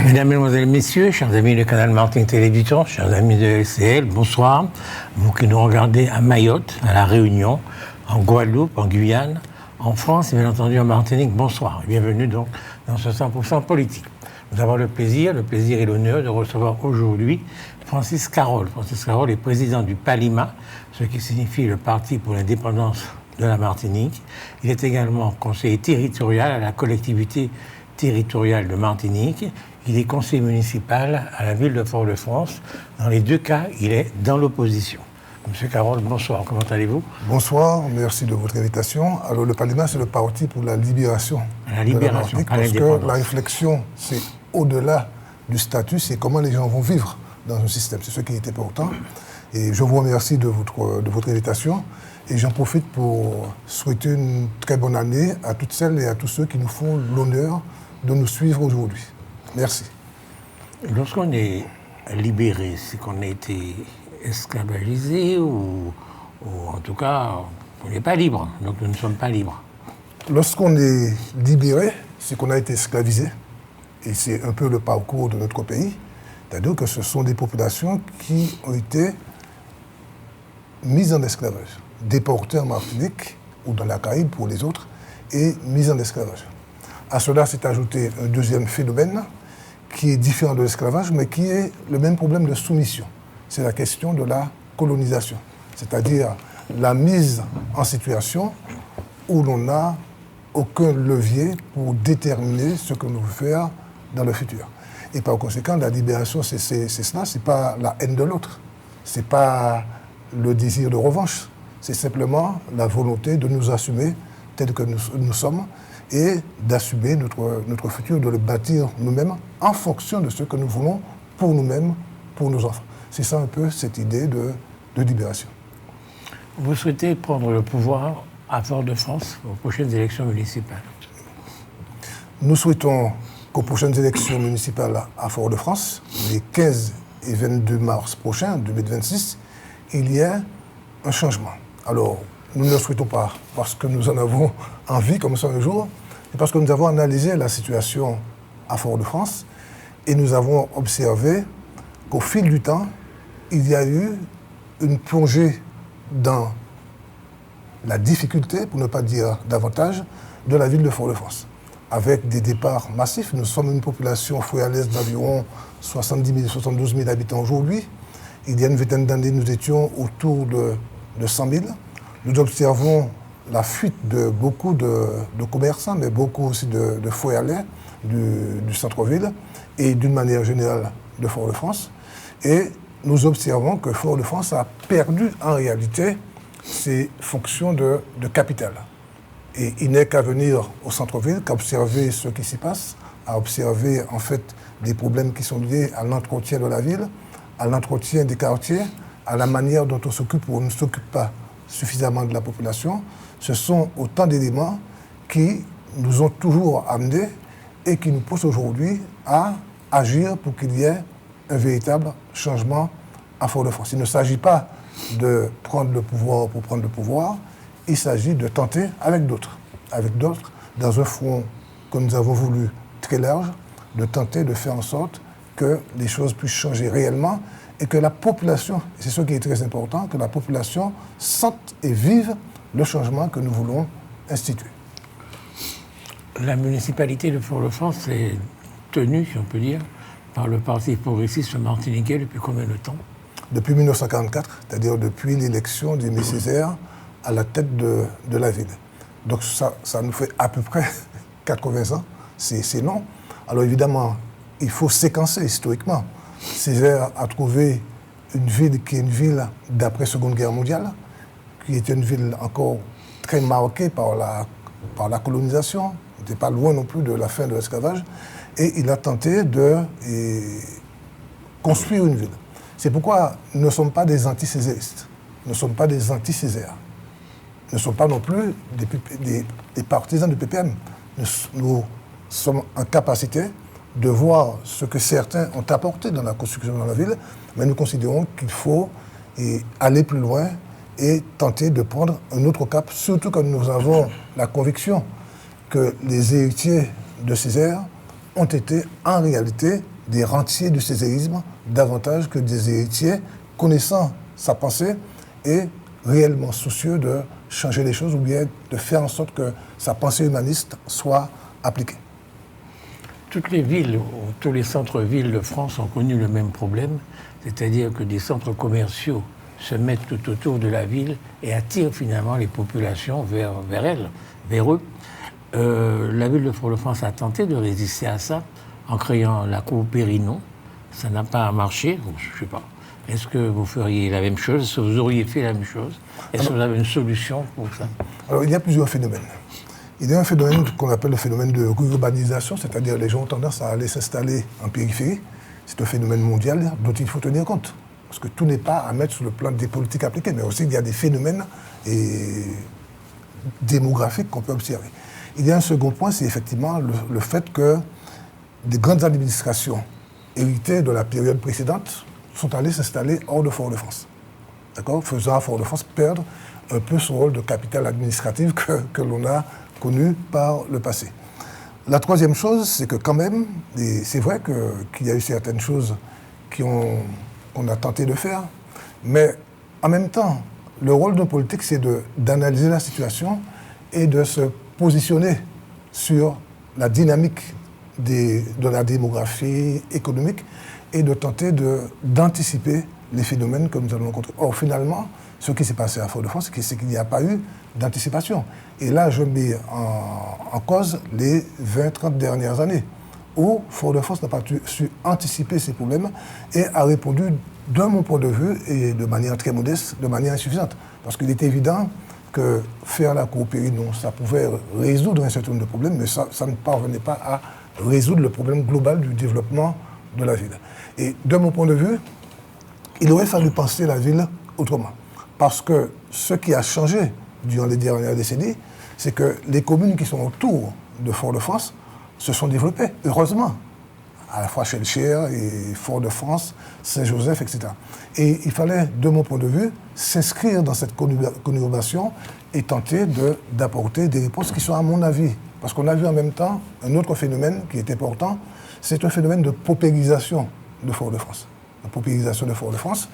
Mesdames, Mesdemoiselles, Messieurs, chers amis du canal Martinique Télévision, chers amis de LCL, bonsoir. Vous qui nous regardez à Mayotte, à La Réunion, en Guadeloupe, en Guyane, en France et bien entendu en Martinique, bonsoir. Et bienvenue donc dans ce 100% politique. Nous avons le plaisir et l'honneur de recevoir aujourd'hui Francis Carole. Francis Carole est président du PALIMA, ce qui signifie le Parti pour l'indépendance de la Martinique. Il est également conseiller territorial à la collectivité territoriale de Martinique. Il est conseiller municipal à la ville de Fort-de-France. Dans les deux cas, il est dans l'opposition. Monsieur Carole, bonsoir, comment allez-vous? Bonsoir, merci de votre invitation. Alors le PALIMA, c'est le Parti pour la libération, de la Martinique, parce que la réflexion, c'est au-delà du statut, c'est comment les gens vont vivre dans un système. C'est ce qui est important. Et je vous remercie de votre invitation. Et j'en profite pour souhaiter une très bonne année à toutes celles et à tous ceux qui nous font l'honneur de nous suivre aujourd'hui. Merci. Lorsqu'on est libéré, c'est qu'on a été esclavagisé ou en tout cas, on n'est pas libre. Donc nous ne sommes pas libres. Lorsqu'on est libéré, c'est qu'on a été esclavisé. Et c'est un peu le parcours de notre pays. C'est-à-dire que ce sont des populations qui ont été mises en esclavage, déportées en Martinique ou dans la Caraïbe pour les autres, et mises en esclavage. À cela s'est ajouté un deuxième phénomène qui est différent de l'esclavage, mais qui est le même problème de soumission. C'est la question de la colonisation, c'est-à-dire la mise en situation où l'on n'a aucun levier pour déterminer ce que nous voulons faire dans le futur. Et par conséquent, la libération, c'est cela, c'est pas la haine de l'autre, c'est pas le désir de revanche, c'est simplement la volonté de nous assumer tel que nous sommes et d'assumer notre futur, de le bâtir nous-mêmes en fonction de ce que nous voulons pour nous-mêmes, pour nos enfants. C'est ça un peu cette idée de libération. Vous souhaitez prendre le pouvoir à Fort-de-France aux prochaines élections municipales? Nous souhaitons qu'aux prochaines élections municipales à Fort-de-France, les 15 et 22 mars prochains, 2026, il y ait un changement. Alors, nous ne le souhaitons pas parce que nous en avons envie comme ça un jour, mais parce que nous avons analysé la situation à Fort-de-France et nous avons observé qu'au fil du temps, il y a eu une plongée dans la difficulté, pour ne pas dire davantage, de la ville de Fort-de-France. Avec des départs massifs, nous sommes une population foyalaise d'environ 70 000, 72 000 habitants aujourd'hui. Il y a une vingtaine d'années, nous étions autour de 100 000. Nous observons la fuite de beaucoup de commerçants, mais beaucoup aussi de foyalais du centre-ville et d'une manière générale de Fort-de-France. Et nous observons que Fort-de-France a perdu en réalité ses fonctions de capitale. Et il n'est qu'à venir au centre-ville, qu'à observer ce qui s'y passe, à observer en fait des problèmes qui sont liés à l'entretien de la ville, à l'entretien des quartiers, à la manière dont on s'occupe ou on ne s'occupe pas suffisamment de la population. Ce sont autant d'éléments qui nous ont toujours amenés et qui nous poussent aujourd'hui à agir pour qu'il y ait un véritable changement à Fort-de-France. Il ne s'agit pas de prendre le pouvoir pour prendre le pouvoir, il s'agit de tenter avec d'autres, dans un front que nous avons voulu très large, de tenter de faire en sorte que les choses puissent changer réellement et que la population, et c'est ce qui est très important, que la population sente et vive le changement que nous voulons instituer. La municipalité de Fort-de-France est tenue, si on peut dire, par le Parti progressiste martiniquais depuis combien de temps? Depuis 1944, c'est-à-dire depuis l'élection d'Aimé Césaire à la tête de la ville. Donc ça nous fait à peu près 80 ans, c'est long. Alors évidemment, il faut séquencer historiquement. Césaire a trouvé une ville qui est une ville d'après-Seconde Guerre mondiale, qui était une ville encore très marquée par la colonisation, n'était pas loin non plus de la fin de l'esclavage, et il a tenté de construire une ville. C'est pourquoi nous ne sommes pas des anti-césaristes, nous ne sommes pas des anti-Césaire, nous ne sommes pas non plus des partisans du PPM. Nous sommes en capacité de voir ce que certains ont apporté dans la construction de la ville, mais nous considérons qu'il faut aller plus loin et tenter de prendre un autre cap, surtout quand nous avons la conviction que les héritiers de Césaire ont été en réalité des rentiers du césarisme davantage que des héritiers connaissant sa pensée et réellement soucieux de changer les choses ou bien de faire en sorte que sa pensée humaniste soit appliquée. Toutes les villes, tous les centres-villes de France ont connu le même problème, c'est-à-dire que des centres commerciaux se mettent tout autour de la ville et attirent finalement les populations vers eux. La ville de Fort-de-France a tenté de résister à ça en créant la cour Périnon. Ça n'a pas marché, je ne sais pas. Est-ce que vous feriez la même chose? Est-ce que vous auriez fait la même chose? Est-ce que vous avez une solution pour ça? Alors, il y a plusieurs phénomènes. Il y a un phénomène qu'on appelle le phénomène de urbanisation, c'est-à-dire les gens ont tendance à aller s'installer en périphérie. C'est un phénomène mondial dont il faut tenir compte. Parce que tout n'est pas à mettre sur le plan des politiques appliquées, mais aussi il y a des phénomènes démographiques qu'on peut observer. Il y a un second point, c'est effectivement le fait que des grandes administrations héritées de la période précédente sont allées s'installer hors de Fort-de-France. D'accord ? Faisant à Fort-de-France perdre un peu son rôle de capitale administrative que l'on a connu par le passé. La troisième chose, c'est que quand même, et c'est vrai qu'il y a eu certaines choses qu'on a tenté de faire, mais en même temps, le rôle d'un politique, c'est d'analyser la situation et de se positionner sur la dynamique de la démographie économique et de tenter d'anticiper les phénomènes que nous allons rencontrer. Or, finalement, ce qui s'est passé à Fort-de-France, c'est qu'il n'y a pas eu d'anticipation. Et là, je mets en cause les 20-30 dernières années, où Fort-de-France n'a pas su anticiper ces problèmes et a répondu, de mon point de vue, et de manière très modeste, de manière insuffisante. Parce qu'il est évident que faire la cour Périnon, ça pouvait résoudre un certain nombre de problèmes, mais ça ne parvenait pas à résoudre le problème global du développement de la ville. Et de mon point de vue, il aurait fallu penser la ville autrement. Parce que ce qui a changé durant les dernières décennies, c'est que les communes qui sont autour de Fort-de-France se sont développées, heureusement, à la fois Chelcher et Fort-de-France, Saint-Joseph, etc. Et il fallait, de mon point de vue, s'inscrire dans cette conurbation et tenter d'apporter des réponses qui sont, à mon avis, parce qu'on a vu en même temps un autre phénomène qui est important, c'est un phénomène de paupérisation de Fort-de-France. La paupérisation de Fort-de-France.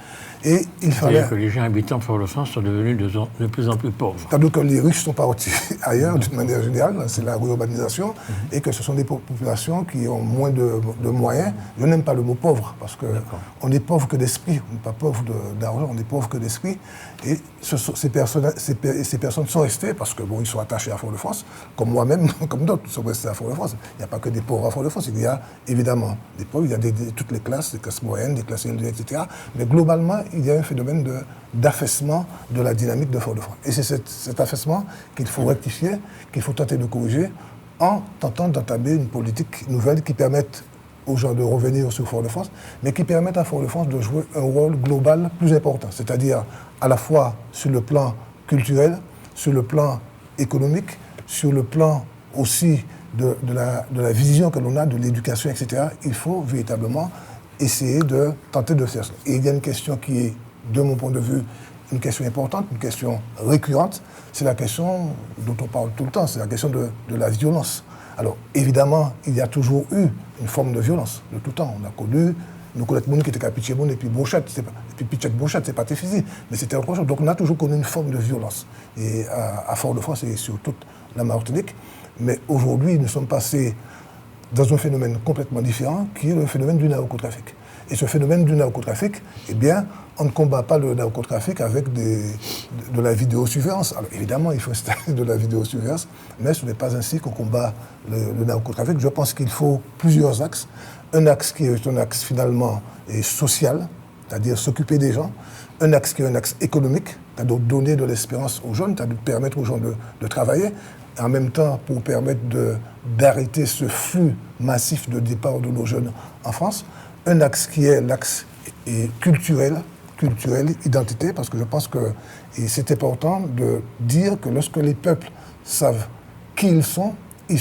Et il fallait... C'est-à-dire que les gens habitant Fort-de-France sont devenus de plus en plus pauvres. Tandis que les riches sont partis ailleurs, d'une manière générale, c'est la urbanisation, et que ce sont des populations qui ont moins de moyens. Je n'aime pas le mot pauvre, parce qu'on est pauvre que d'esprit, on n'est pas pauvre d'argent, on est pauvre que d'esprit. Et ces personnes sont restées, parce que ils sont attachés à Fort-de-France, comme moi-même, comme d'autres, sont restés à Fort-de-France. Il n'y a pas que des pauvres à Fort-de-France, il y a évidemment des pauvres, il y a toutes les classes moyennes, des classes élevées, etc. Mais globalement, il y a un phénomène d'affaissement de la dynamique de Fort-de-France. Et c'est cet affaissement qu'il faut rectifier, qu'il faut tenter de corriger, en tentant d'entamer une politique nouvelle qui permette aux gens de revenir sur Fort-de-France, mais qui permette à Fort-de-France de jouer un rôle global plus important, c'est-à-dire à la fois sur le plan culturel, sur le plan économique, sur le plan aussi de la vision que l'on a de l'éducation, etc. Il faut véritablement essayer de tenter de faire ça. Et il y a une question qui est, de mon point de vue, une question importante, une question récurrente, c'est la question dont on parle tout le temps, c'est la question de la violence. Alors, évidemment, il y a toujours eu une forme de violence, de tout temps. On a connu, nous connaissons monde qui était Capitié et puis Brochette, et puis Pichette Brochette, c'est pas tes physiques, mais c'était autre chose. Donc, on a toujours connu une forme de violence. Et à Fort-de-France et sur toute la Martinique. Mais aujourd'hui, nous sommes passés dans un phénomène complètement différent, qui est le phénomène du narcotrafic. Et ce phénomène du narcotrafic, eh bien, on ne combat pas le narcotrafic avec de la vidéosurveillance. Alors évidemment, il faut installer de la vidéosurveillance, mais ce n'est pas ainsi qu'on combat le narcotrafic. Je pense qu'il faut plusieurs axes. Un axe qui est un axe finalement social, c'est-à-dire s'occuper des gens. Un axe qui est un axe économique, c'est-à-dire donner de l'espérance aux jeunes, c'est-à-dire permettre aux gens de travailler. En même temps, pour permettre d'arrêter ce flux massif de départ de nos jeunes en France. Un axe qui est l'axe culturel, identité, parce que je pense que c'est important de dire que lorsque les peuples savent qui ils sont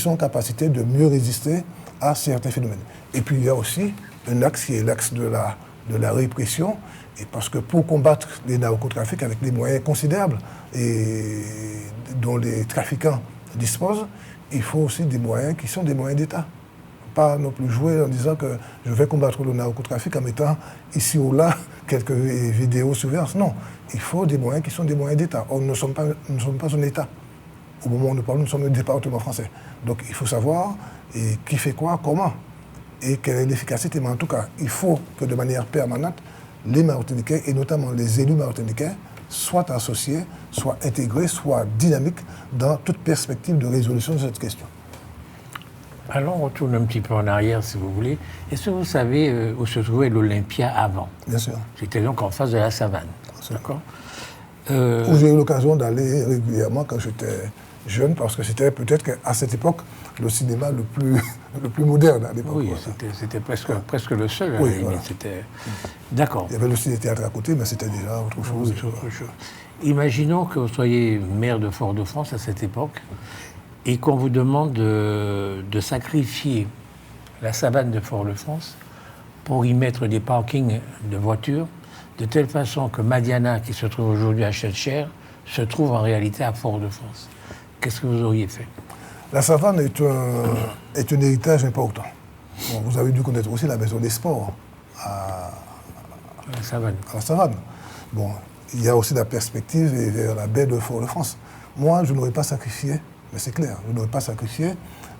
en capacité de mieux résister à certains phénomènes. Et puis il y a aussi un axe qui est l'axe de la répression, et parce que pour combattre les narcotrafics avec des moyens considérables et dont les trafiquants disposent, il faut aussi des moyens qui sont des moyens d'État. pas non plus jouer en disant que je vais combattre le narcotrafic en mettant ici ou là quelques vidéosurveillance. Non, il faut des moyens qui sont des moyens d'État. Or, nous ne sommes pas un État. Au moment où nous parlons, nous sommes un département français. Donc il faut savoir qui fait quoi, comment, et quelle est l'efficacité. Mais en tout cas, il faut que de manière permanente, les Martiniquais, et notamment les élus martiniquais, soient associés, soient intégrés, soient dynamiques dans toute perspective de résolution de cette question. Alors, on retourne un petit peu en arrière, si vous voulez. Est-ce que vous savez où se trouvait l'Olympia avant? Bien sûr. C'était donc en face de la savane. D'accord. Où j'ai eu l'occasion d'aller régulièrement quand j'étais jeune, parce que c'était peut-être qu'à cette époque, le cinéma le plus moderne à l'époque. Oui, c'était presque le seul. Oui, voilà. D'accord. Il y avait le ciné-théâtre à côté, mais c'était déjà autre chose. Imaginons que vous soyez maire de Fort-de-France à cette époque et qu'on vous demande de sacrifier la savane de Fort-de-France pour y mettre des parkings de voitures, de telle façon que Madiana, qui se trouve aujourd'hui à Schœlcher, se trouve en réalité à Fort-de-France. Qu'est-ce que vous auriez fait? La savane est un héritage important. Bon, vous avez dû connaître aussi la maison des sports à la savane. Bon, il y a aussi la perspective vers la baie de Fort-de-France. Moi, je n'aurais pas sacrifié, mais c'est clair, je n'aurais pas sacrifié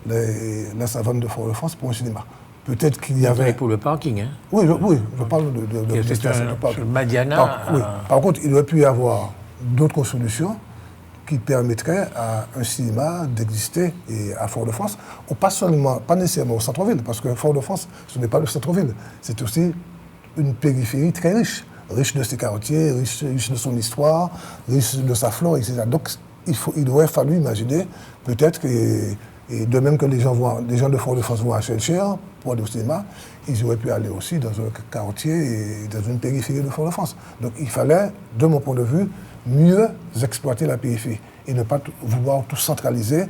la savane de Fort-de-France pour un cinéma. Peut-être qu'il y avait... pour le parking, hein? Oui, je parle de sur Madiana. Par contre, il aurait pu y avoir d'autres solutions qui permettraient à un cinéma d'exister à Fort-de-France, ou pas nécessairement au centre-ville, parce que Fort-de-France, ce n'est pas le centre-ville, c'est aussi une périphérie très riche de ses quartiers, riche de son histoire, riche de sa flore, etc. Donc, il aurait fallu imaginer, peut-être que, et de même que les gens de Fort-de-France vont à Schœlcher pour aller au cinéma, ils auraient pu aller aussi dans un quartier et dans une périphérie de Fort-de-France. Donc, il fallait, de mon point de vue, mieux exploiter la périphérie et ne pas vouloir tout centraliser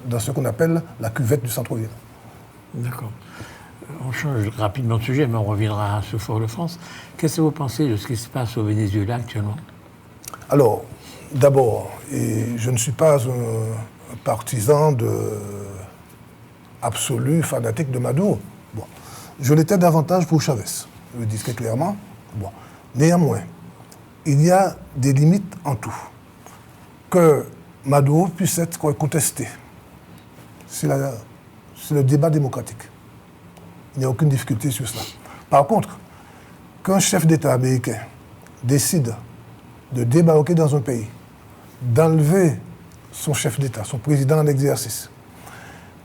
dans ce qu'on appelle la cuvette du centre-ville. D'accord. On change rapidement de sujet, mais on reviendra à ce Fort-de-France. Qu'est-ce que vous pensez de ce qui se passe au Venezuela actuellement? Alors, d'abord, je ne suis pas un partisan absolu, fanatique de Maduro. Bon. Je l'étais davantage pour Chavez, je le dis très clairement. Bon. Néanmoins, il y a des limites en tout. Que Maduro puisse être contesté, c'est le débat démocratique. Il n'y a aucune difficulté sur cela. Par contre, qu'un chef d'État américain décide de débarquer dans un pays, d'enlever son chef d'État, son président en exercice,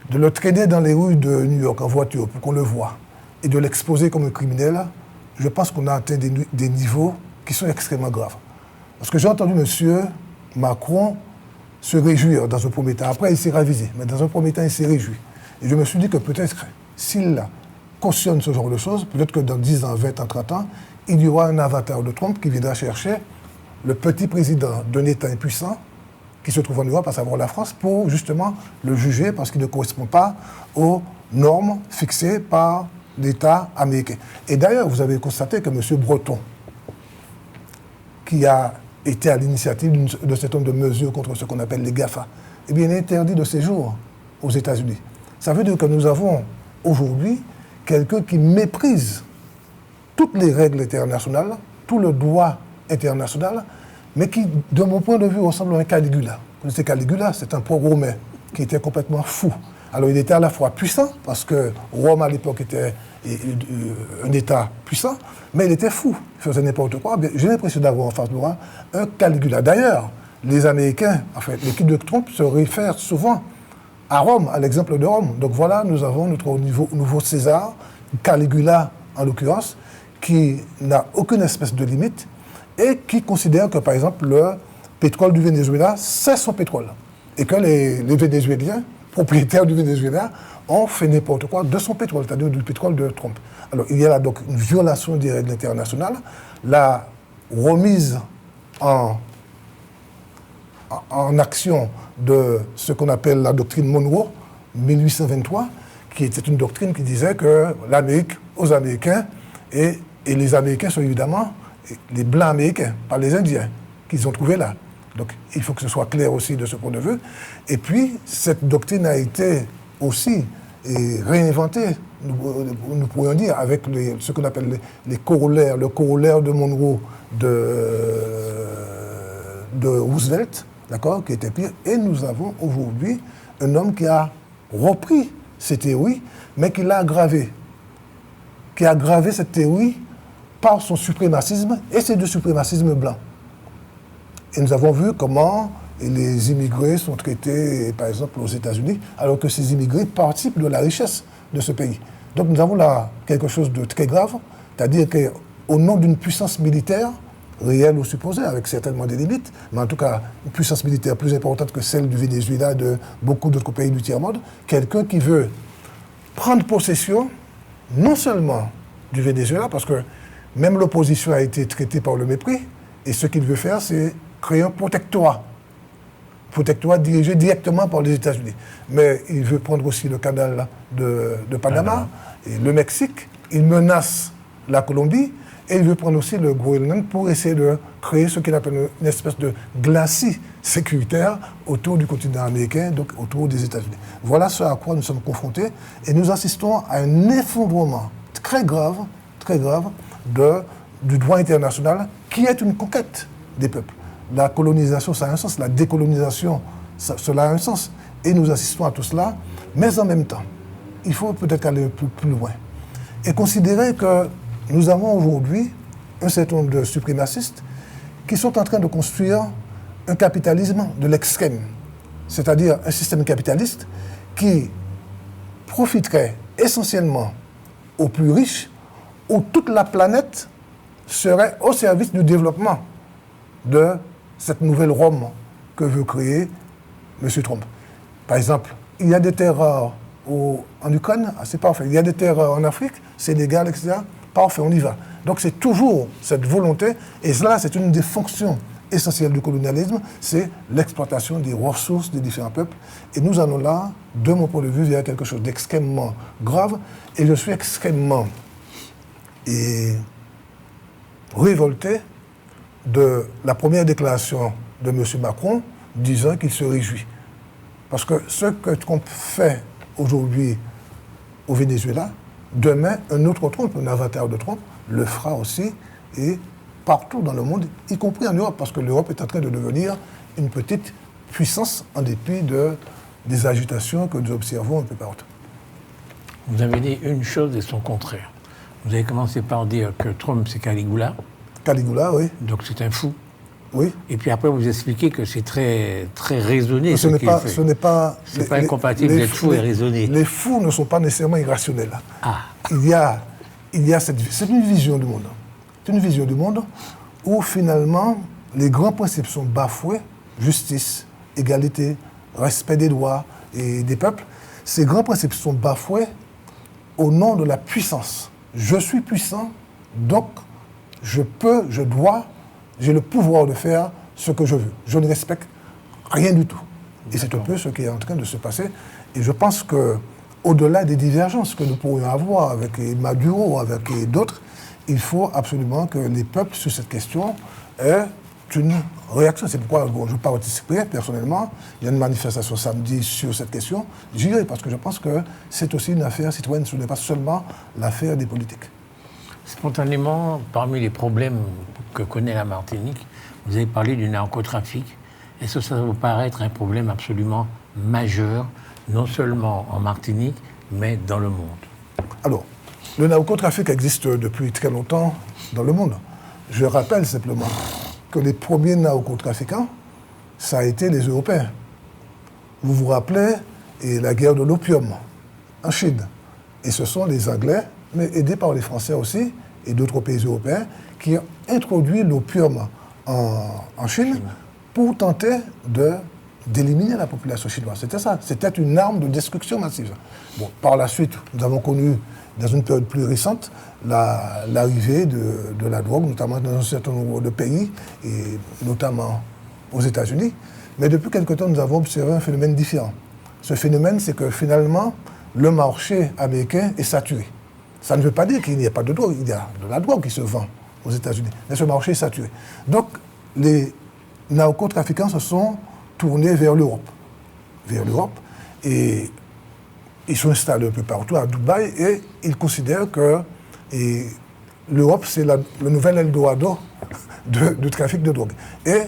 de le traîner dans les rues de New York en voiture pour qu'on le voie, et de l'exposer comme un criminel, je pense qu'on a atteint des niveaux qui sont extrêmement graves. Parce que j'ai entendu M. Macron se réjouir dans un premier temps. Après, il s'est ravisé, mais dans un premier temps, il s'est réjoui. Et je me suis dit que peut-être, s'il cautionne ce genre de choses, peut-être que dans 10 ans, 20 ans, 30 ans, il y aura un avatar de Trump qui viendra chercher le petit président d'un État impuissant qui se trouve en Europe, à savoir la France, pour justement le juger parce qu'il ne correspond pas aux normes fixées par l'État américain. Et d'ailleurs, vous avez constaté que M. Breton, qui a été à l'initiative de cet nombre de mesures contre ce qu'on appelle les GAFA, eh bien, il est interdit de séjour aux États-Unis. Ça veut dire que nous avons aujourd'hui quelqu'un qui méprise toutes les règles internationales, tout le droit international, mais qui, de mon point de vue, ressemble à un Caligula. Vous connaissez Caligula, c'est un pro-romain qui était complètement fou. Alors, il était à la fois puissant, parce que Rome, à l'époque, était un État puissant, mais il était fou, il faisait n'importe quoi. J'ai l'impression d'avoir en face de moi un Caligula. D'ailleurs, les Américains, enfin, l'équipe de Trump se réfère souvent à Rome, à l'exemple de Rome. Donc voilà, nous avons notre nouveau César, Caligula en l'occurrence, qui n'a aucune espèce de limite et qui considère que, par exemple, le pétrole du Venezuela, c'est son pétrole. Et que les Vénézuéliens, propriétaires du Venezuela, ont fait n'importe quoi de son pétrole, c'est-à-dire du pétrole de Trump. Alors, il y a là donc une violation des règles internationales, la remise en action de ce qu'on appelle la doctrine Monroe, 1823, qui était une doctrine qui disait que l'Amérique aux Américains, et les Américains sont évidemment les Blancs américains, pas les Indiens, qu'ils ont trouvés là. Donc, il faut que ce soit clair aussi de ce point de vue. Et puis, cette doctrine a été aussi et réinventé, nous pourrions dire, avec ce qu'on appelle les corollaires, le corollaire de Monroe de Roosevelt, d'accord, qui était pire. Et nous avons aujourd'hui un homme qui a repris ces théories, mais qui l'a aggravé. Qui a aggravé cette théorie par son suprémacisme, et c'est du suprémacisme blanc. Et nous avons vu comment les immigrés sont traités, par exemple, aux États-Unis, alors que ces immigrés participent de la richesse de ce pays. Donc nous avons là quelque chose de très grave, c'est-à-dire qu'au nom d'une puissance militaire, réelle ou supposée, avec certainement des limites, mais en tout cas une puissance militaire plus importante que celle du Venezuela, de beaucoup d'autres pays du tiers-monde, quelqu'un qui veut prendre possession non seulement du Venezuela, parce que même l'opposition a été traitée par le mépris, et ce qu'il veut faire, c'est créer un protectorat dirigé directement par les États-Unis. Mais il veut prendre aussi le canal de Panama et le Mexique. Il menace la Colombie et il veut prendre aussi le Groenland pour essayer de créer ce qu'il appelle une espèce de glacis sécuritaire autour du continent américain, donc autour des États-Unis. Voilà ce à quoi nous sommes confrontés et nous assistons à un effondrement très grave du droit international qui est une conquête des peuples. La colonisation, ça a un sens, la décolonisation, cela a un sens. Et nous assistons à tout cela, mais en même temps, il faut peut-être aller plus loin. Et considérer que nous avons aujourd'hui un certain nombre de suprémacistes qui sont en train de construire un capitalisme de l'extrême, c'est-à-dire un système capitaliste qui profiterait essentiellement aux plus riches, où toute la planète serait au service du développement de cette nouvelle Rome que veut créer M. Trump. Par exemple, il y a des terres rares en Ukraine, c'est parfait. Il y a des terres rares en Afrique, Sénégal, etc. Parfait, on y va. Donc c'est toujours cette volonté, et cela c'est une des fonctions essentielles du colonialisme, c'est l'exploitation des ressources des différents peuples. Et nous allons là, de mon point de vue, vers quelque chose d'extrêmement grave, et je suis extrêmement révolté de la première déclaration de M. Macron disant qu'il se réjouit. Parce que ce que Trump fait aujourd'hui au Venezuela, demain, un autre Trump, un avatar de Trump, le fera aussi et partout dans le monde, y compris en Europe, parce que l'Europe est en train de devenir une petite puissance en dépit des agitations que nous observons un peu partout. Vous avez dit une chose et son contraire. Vous avez commencé par dire que Trump, c'est Caligula. Caligula, oui. Donc c'est un fou. Oui. Et puis après, vous expliquez que c'est très, très raisonné ce n'est pas, ce n'est pas... C'est pas incompatible d'être fou et raisonné. Les fous ne sont pas nécessairement irrationnels. Ah. Il y a c'est une vision du monde. C'est une vision du monde où finalement les grands principes sont bafoués, justice, égalité, respect des droits et des peuples. Ces grands principes sont bafoués au nom de la puissance. Je suis puissant, donc je peux, je dois, j'ai le pouvoir de faire ce que je veux. Je ne respecte rien du tout. Et c'est un peu ce qui est en train de se passer. Et je pense qu'au-delà des divergences que nous pourrions avoir avec Maduro, avec d'autres, il faut absolument que les peuples sur cette question aient une réaction. C'est pourquoi je participerai personnellement. Il y a une manifestation samedi sur cette question. J'irai parce que je pense que c'est aussi une affaire citoyenne. Ce n'est pas seulement l'affaire des politiques. Spontanément, parmi les problèmes que connaît la Martinique, vous avez parlé du narcotrafic. Est-ce que ça vous paraît être un problème absolument majeur, non seulement en Martinique, mais dans le monde? Alors, le narcotrafic existe depuis très longtemps dans le monde. Je rappelle simplement que les premiers narcotrafiquants, ça a été les Européens. Vous vous rappelez la guerre de l'opium en Chine. Et ce sont les Anglais, mais aidés par les Français aussi, et d'autres pays européens, qui ont introduit l'opium en Chine pour tenter d'éliminer la population chinoise. C'était ça. C'était une arme de destruction massive. Bon, par la suite, nous avons connu, dans une période plus récente, l'arrivée de la drogue, notamment dans un certain nombre de pays, et notamment aux États-Unis. Mais depuis quelque temps, nous avons observé un phénomène différent. Ce phénomène, c'est que finalement, le marché américain est saturé. Ça ne veut pas dire qu'il n'y a pas de drogue. Il y a de la drogue qui se vend aux États-Unis. Mais ce marché est saturé. Donc, les narcotrafiquants se sont tournés vers l'Europe. Et ils sont installés un peu partout à Dubaï et ils considèrent que l'Europe, c'est le nouvel Eldorado du trafic de drogue. Et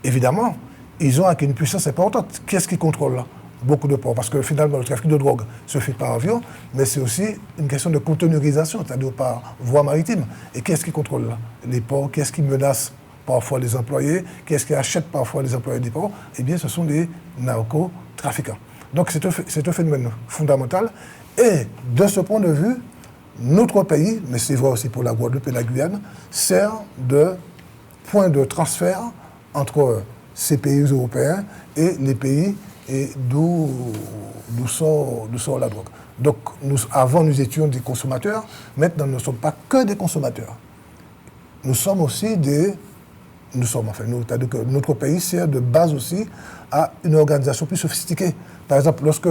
évidemment, ils ont acquis une puissance importante. Qui est-ce qui contrôle là? Beaucoup de ports. Parce que finalement, le trafic de drogue se fait par avion, mais c'est aussi une question de conteneurisation, c'est-à-dire par voie maritime. Et qui est-ce qui contrôle là? Les ports. Qui est-ce qui menace parfois les employés? Qui est-ce qui achète parfois les employés des ports? Eh bien, ce sont des narcotrafiquants. Donc, c'est un phénomène fondamental. Et de ce point de vue, notre pays, mais c'est vrai aussi pour la Guadeloupe et la Guyane, sert de point de transfert entre ces pays européens et les pays d'où sort la drogue. Donc, avant, nous étions des consommateurs. Maintenant, nous ne sommes pas que des consommateurs. Nous sommes aussi c'est-à-dire que notre pays sert de base aussi à une organisation plus sophistiquée. Par exemple, lorsque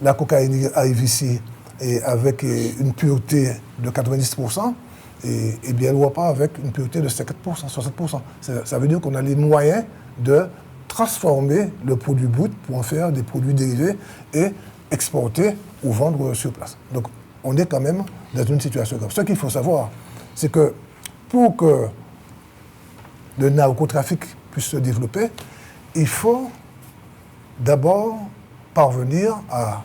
la cocaïne arrive ici et avec une pureté de 90%, et bien, elle ne va pas avec une pureté de 50%, 60%. Ça veut dire qu'on a les moyens de transformer le produit brut pour en faire des produits dérivés et exporter ou vendre sur place. Donc, on est quand même dans une situation grave. Ce qu'il faut savoir, c'est que pour que le narcotrafic puisse se développer, il faut d'abord parvenir à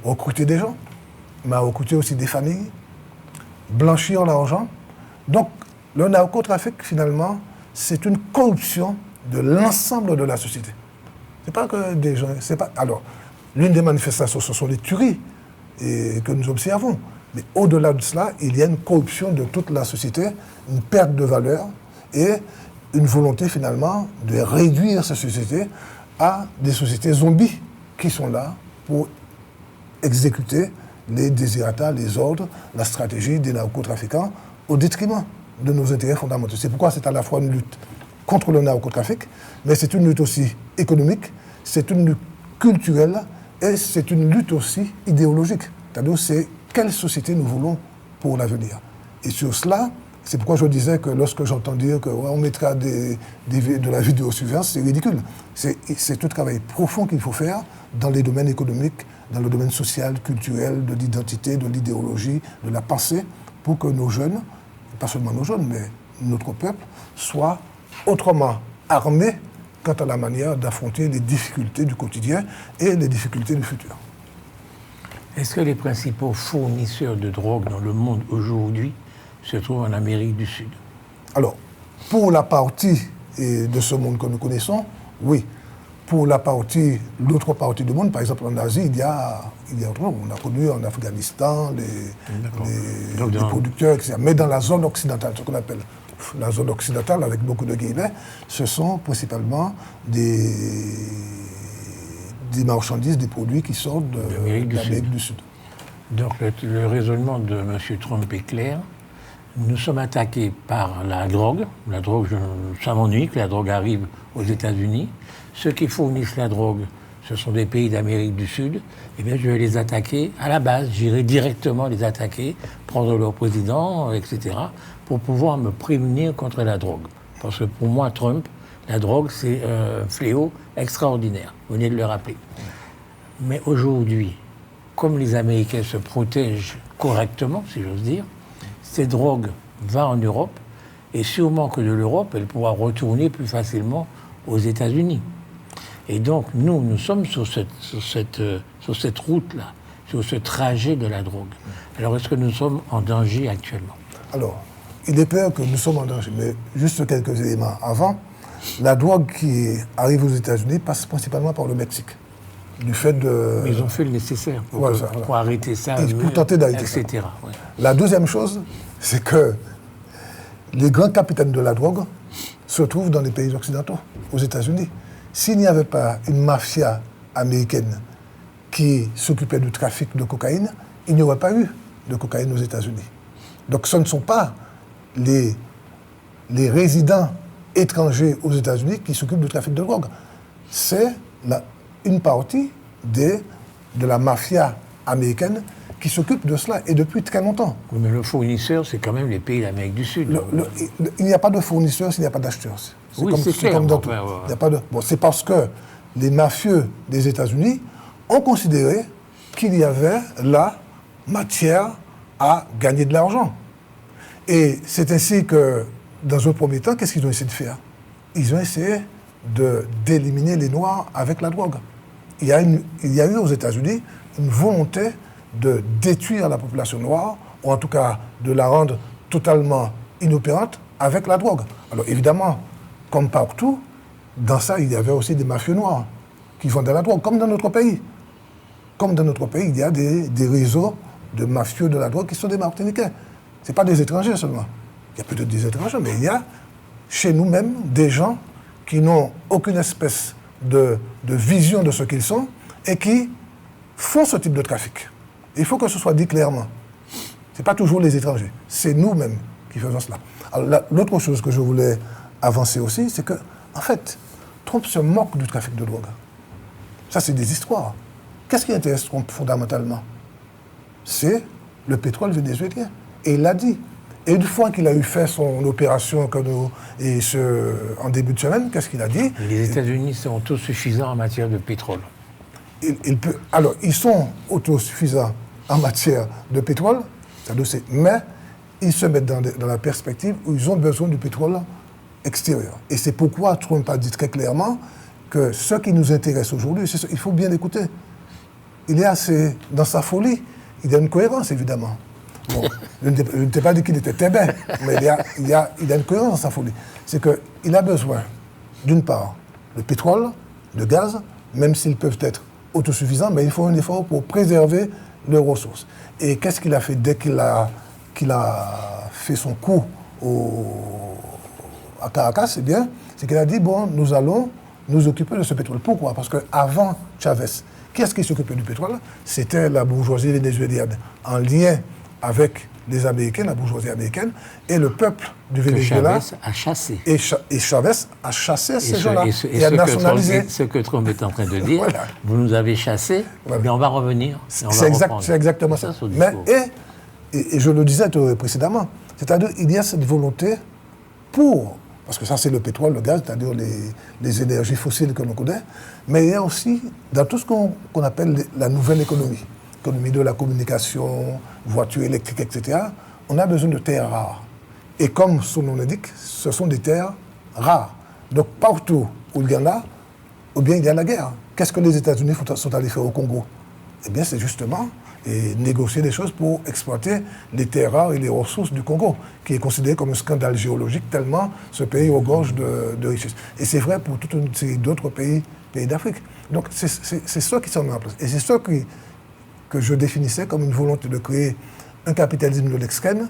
recruter des gens, mais à recruter aussi des familles, blanchir l'argent. Donc, le narcotrafic, finalement, c'est une corruption de l'ensemble de la société. C'est pas que des gens... Alors, l'une des manifestations, ce sont les tueries que nous observons. Mais au-delà de cela, il y a une corruption de toute la société, une perte de valeur et une volonté, finalement, de réduire ces sociétés à des sociétés zombies qui sont là pour exécuter les désirata, les ordres, la stratégie des narcotrafiquants au détriment de nos intérêts fondamentaux. C'est pourquoi c'est à la fois une lutte contre le narcotrafic, mais c'est une lutte aussi économique, c'est une lutte culturelle et c'est une lutte aussi idéologique. C'est-à-dire, c'est quelle société nous voulons pour l'avenir. Et sur cela, c'est pourquoi je disais que lorsque j'entends dire qu'on mettra de la vidéosurveillance, c'est ridicule. C'est tout travail profond qu'il faut faire dans les domaines économiques, dans le domaine social, culturel, de l'identité, de l'idéologie, de la pensée, pour que nos jeunes, pas seulement nos jeunes, mais notre peuple, soient autrement armés quant à la manière d'affronter les difficultés du quotidien et les difficultés du futur. Est-ce que les principaux fournisseurs de drogue dans le monde aujourd'hui se trouvent en Amérique du Sud? Alors, pour la partie de ce monde que nous connaissons, oui. Pour l'autre partie du monde, par exemple en Asie, il y a on a connu en Afghanistan les producteurs, etc. Mais dans la zone occidentale, ce qu'on appelle la zone occidentale, avec beaucoup de guillemets, ce sont principalement des marchandises, des produits qui sortent de l'Amérique du Sud. Donc le raisonnement de M. Trump est clair. Nous sommes attaqués par la drogue. La drogue, ça m'ennuie que la drogue arrive aux États-Unis. Ceux qui fournissent la drogue, ce sont des pays d'Amérique du Sud. Eh bien, je vais les attaquer à la base. J'irai directement les attaquer, prendre leur président, etc., pour pouvoir me prémunir contre la drogue. Parce que pour moi, Trump, la drogue, c'est un fléau extraordinaire. Vous venez de le rappeler. Mais aujourd'hui, comme les Américains se protègent correctement, si j'ose dire, cette drogue va en Europe, et sûrement que de l'Europe, elle pourra retourner plus facilement aux États-Unis. Et donc, nous sommes sur cette route-là, sur ce trajet de la drogue. Alors, est-ce que nous sommes en danger actuellement? Alors, il est clair que nous sommes en danger, mais juste quelques éléments. Avant, la drogue qui arrive aux États-Unis passe principalement par le Mexique. Du fait de... Mais ils ont fait le nécessaire pour arrêter ça, pour tenter d'arrêter ça. etc. Ouais. La deuxième chose, c'est que les grands capitaines de la drogue se trouvent dans les pays occidentaux, aux États-Unis. S'il n'y avait pas une mafia américaine qui s'occupait du trafic de cocaïne, il n'y aurait pas eu de cocaïne aux États-Unis. Donc ce ne sont pas les résidents étrangers aux États-Unis qui s'occupent du trafic de drogue. C'est une partie de la mafia américaine qui s'occupe de cela, et depuis très longtemps. Oui, mais le fournisseur, c'est quand même les pays d'Amérique du Sud. Il n'y a pas de fournisseur s'il n'y a pas d'acheteurs. C'est comme dans tout. Il y a pas de, c'est parce que les mafieux des États-Unis ont considéré qu'il y avait là matière à gagner de l'argent. Et c'est ainsi que, dans un premier temps, qu'est-ce qu'ils ont essayé de faire? Ils ont essayé d'éliminer les Noirs avec la drogue. Il y a eu aux États-Unis une volonté de détruire la population noire, ou en tout cas de la rendre totalement inopérante avec la drogue. Alors évidemment, comme partout, dans ça, il y avait aussi des mafieux noirs qui vendaient la drogue, comme dans notre pays. Comme dans notre pays, il y a des réseaux de mafieux de la drogue qui sont des Martiniquais. Ce n'est pas des étrangers seulement. Il y a peut-être des étrangers, mais il y a chez nous-mêmes des gens qui n'ont aucune espèce de vision de ce qu'ils sont et qui font ce type de trafic. Il faut que ce soit dit clairement. Ce n'est pas toujours les étrangers, c'est nous-mêmes qui faisons cela. Alors l'autre chose que je voulais avancer aussi, c'est que, en fait, Trump se moque du trafic de drogue. Ça, c'est des histoires. Qu'est-ce qui intéresse Trump fondamentalement? C'est le pétrole vénézuélien. Et il l'a dit. Et une fois qu'il a eu fait son opération en début de semaine, qu'est-ce qu'il a dit? Les États-Unis sont autosuffisants en matière de pétrole. Alors, ils sont autosuffisants en matière de pétrole, mais ils se mettent dans la perspective où ils ont besoin du pétrole extérieur. Et c'est pourquoi Trump a dit très clairement que ce qui nous intéresse aujourd'hui, il faut bien l'écouter. Il est assez dans sa folie. Il y a une cohérence, évidemment. Bon, je ne t'ai pas dit qu'il était tébé, mais il y a une cohérence dans sa folie. C'est qu'il a besoin, d'une part, de pétrole, de gaz, même s'ils peuvent être autosuffisants, mais il faut un effort pour préserver leurs ressources. Et qu'est-ce qu'il a fait dès qu'il a fait son coup à Caracas? C'est qu'il a dit, bon, nous allons nous occuper de ce pétrole. Pourquoi? Parce qu'avant Chavez, qui est-ce qui s'occupait du pétrole? C'était la bourgeoisie vénézuélienne, en lien avec les Américains, la bourgeoisie américaine, et le peuple du Venezuela. Chavez a chassé. Et Chavez a chassé ces gens-là et a nationalisé. Ce que Trump est en train de dire, voilà. Vous nous avez chassés, mais on va revenir. C'est exactement ça. Et je le disais précédemment, c'est-à-dire qu'il y a cette volonté parce que ça c'est le pétrole, le gaz, c'est-à-dire les énergies fossiles que l'on connaît, mais il y a aussi dans tout ce qu'on appelle la nouvelle économie de la communication, voitures électriques, etc., on a besoin de terres rares. Et comme son nom l'indique, ce sont des terres rares. Donc partout où il y en a, ou bien il y a la guerre. Qu'est-ce que les États-Unis sont allés faire au Congo? Eh bien c'est justement négocier des choses pour exploiter les terres rares et les ressources du Congo, qui est considéré comme un scandale géologique tellement ce pays regorge de richesses. Et c'est vrai pour toute une série d'autres pays d'Afrique. Donc c'est ça qui s'en met en place. Et c'est ça que je définissais comme une volonté de créer un capitalisme de l'extrême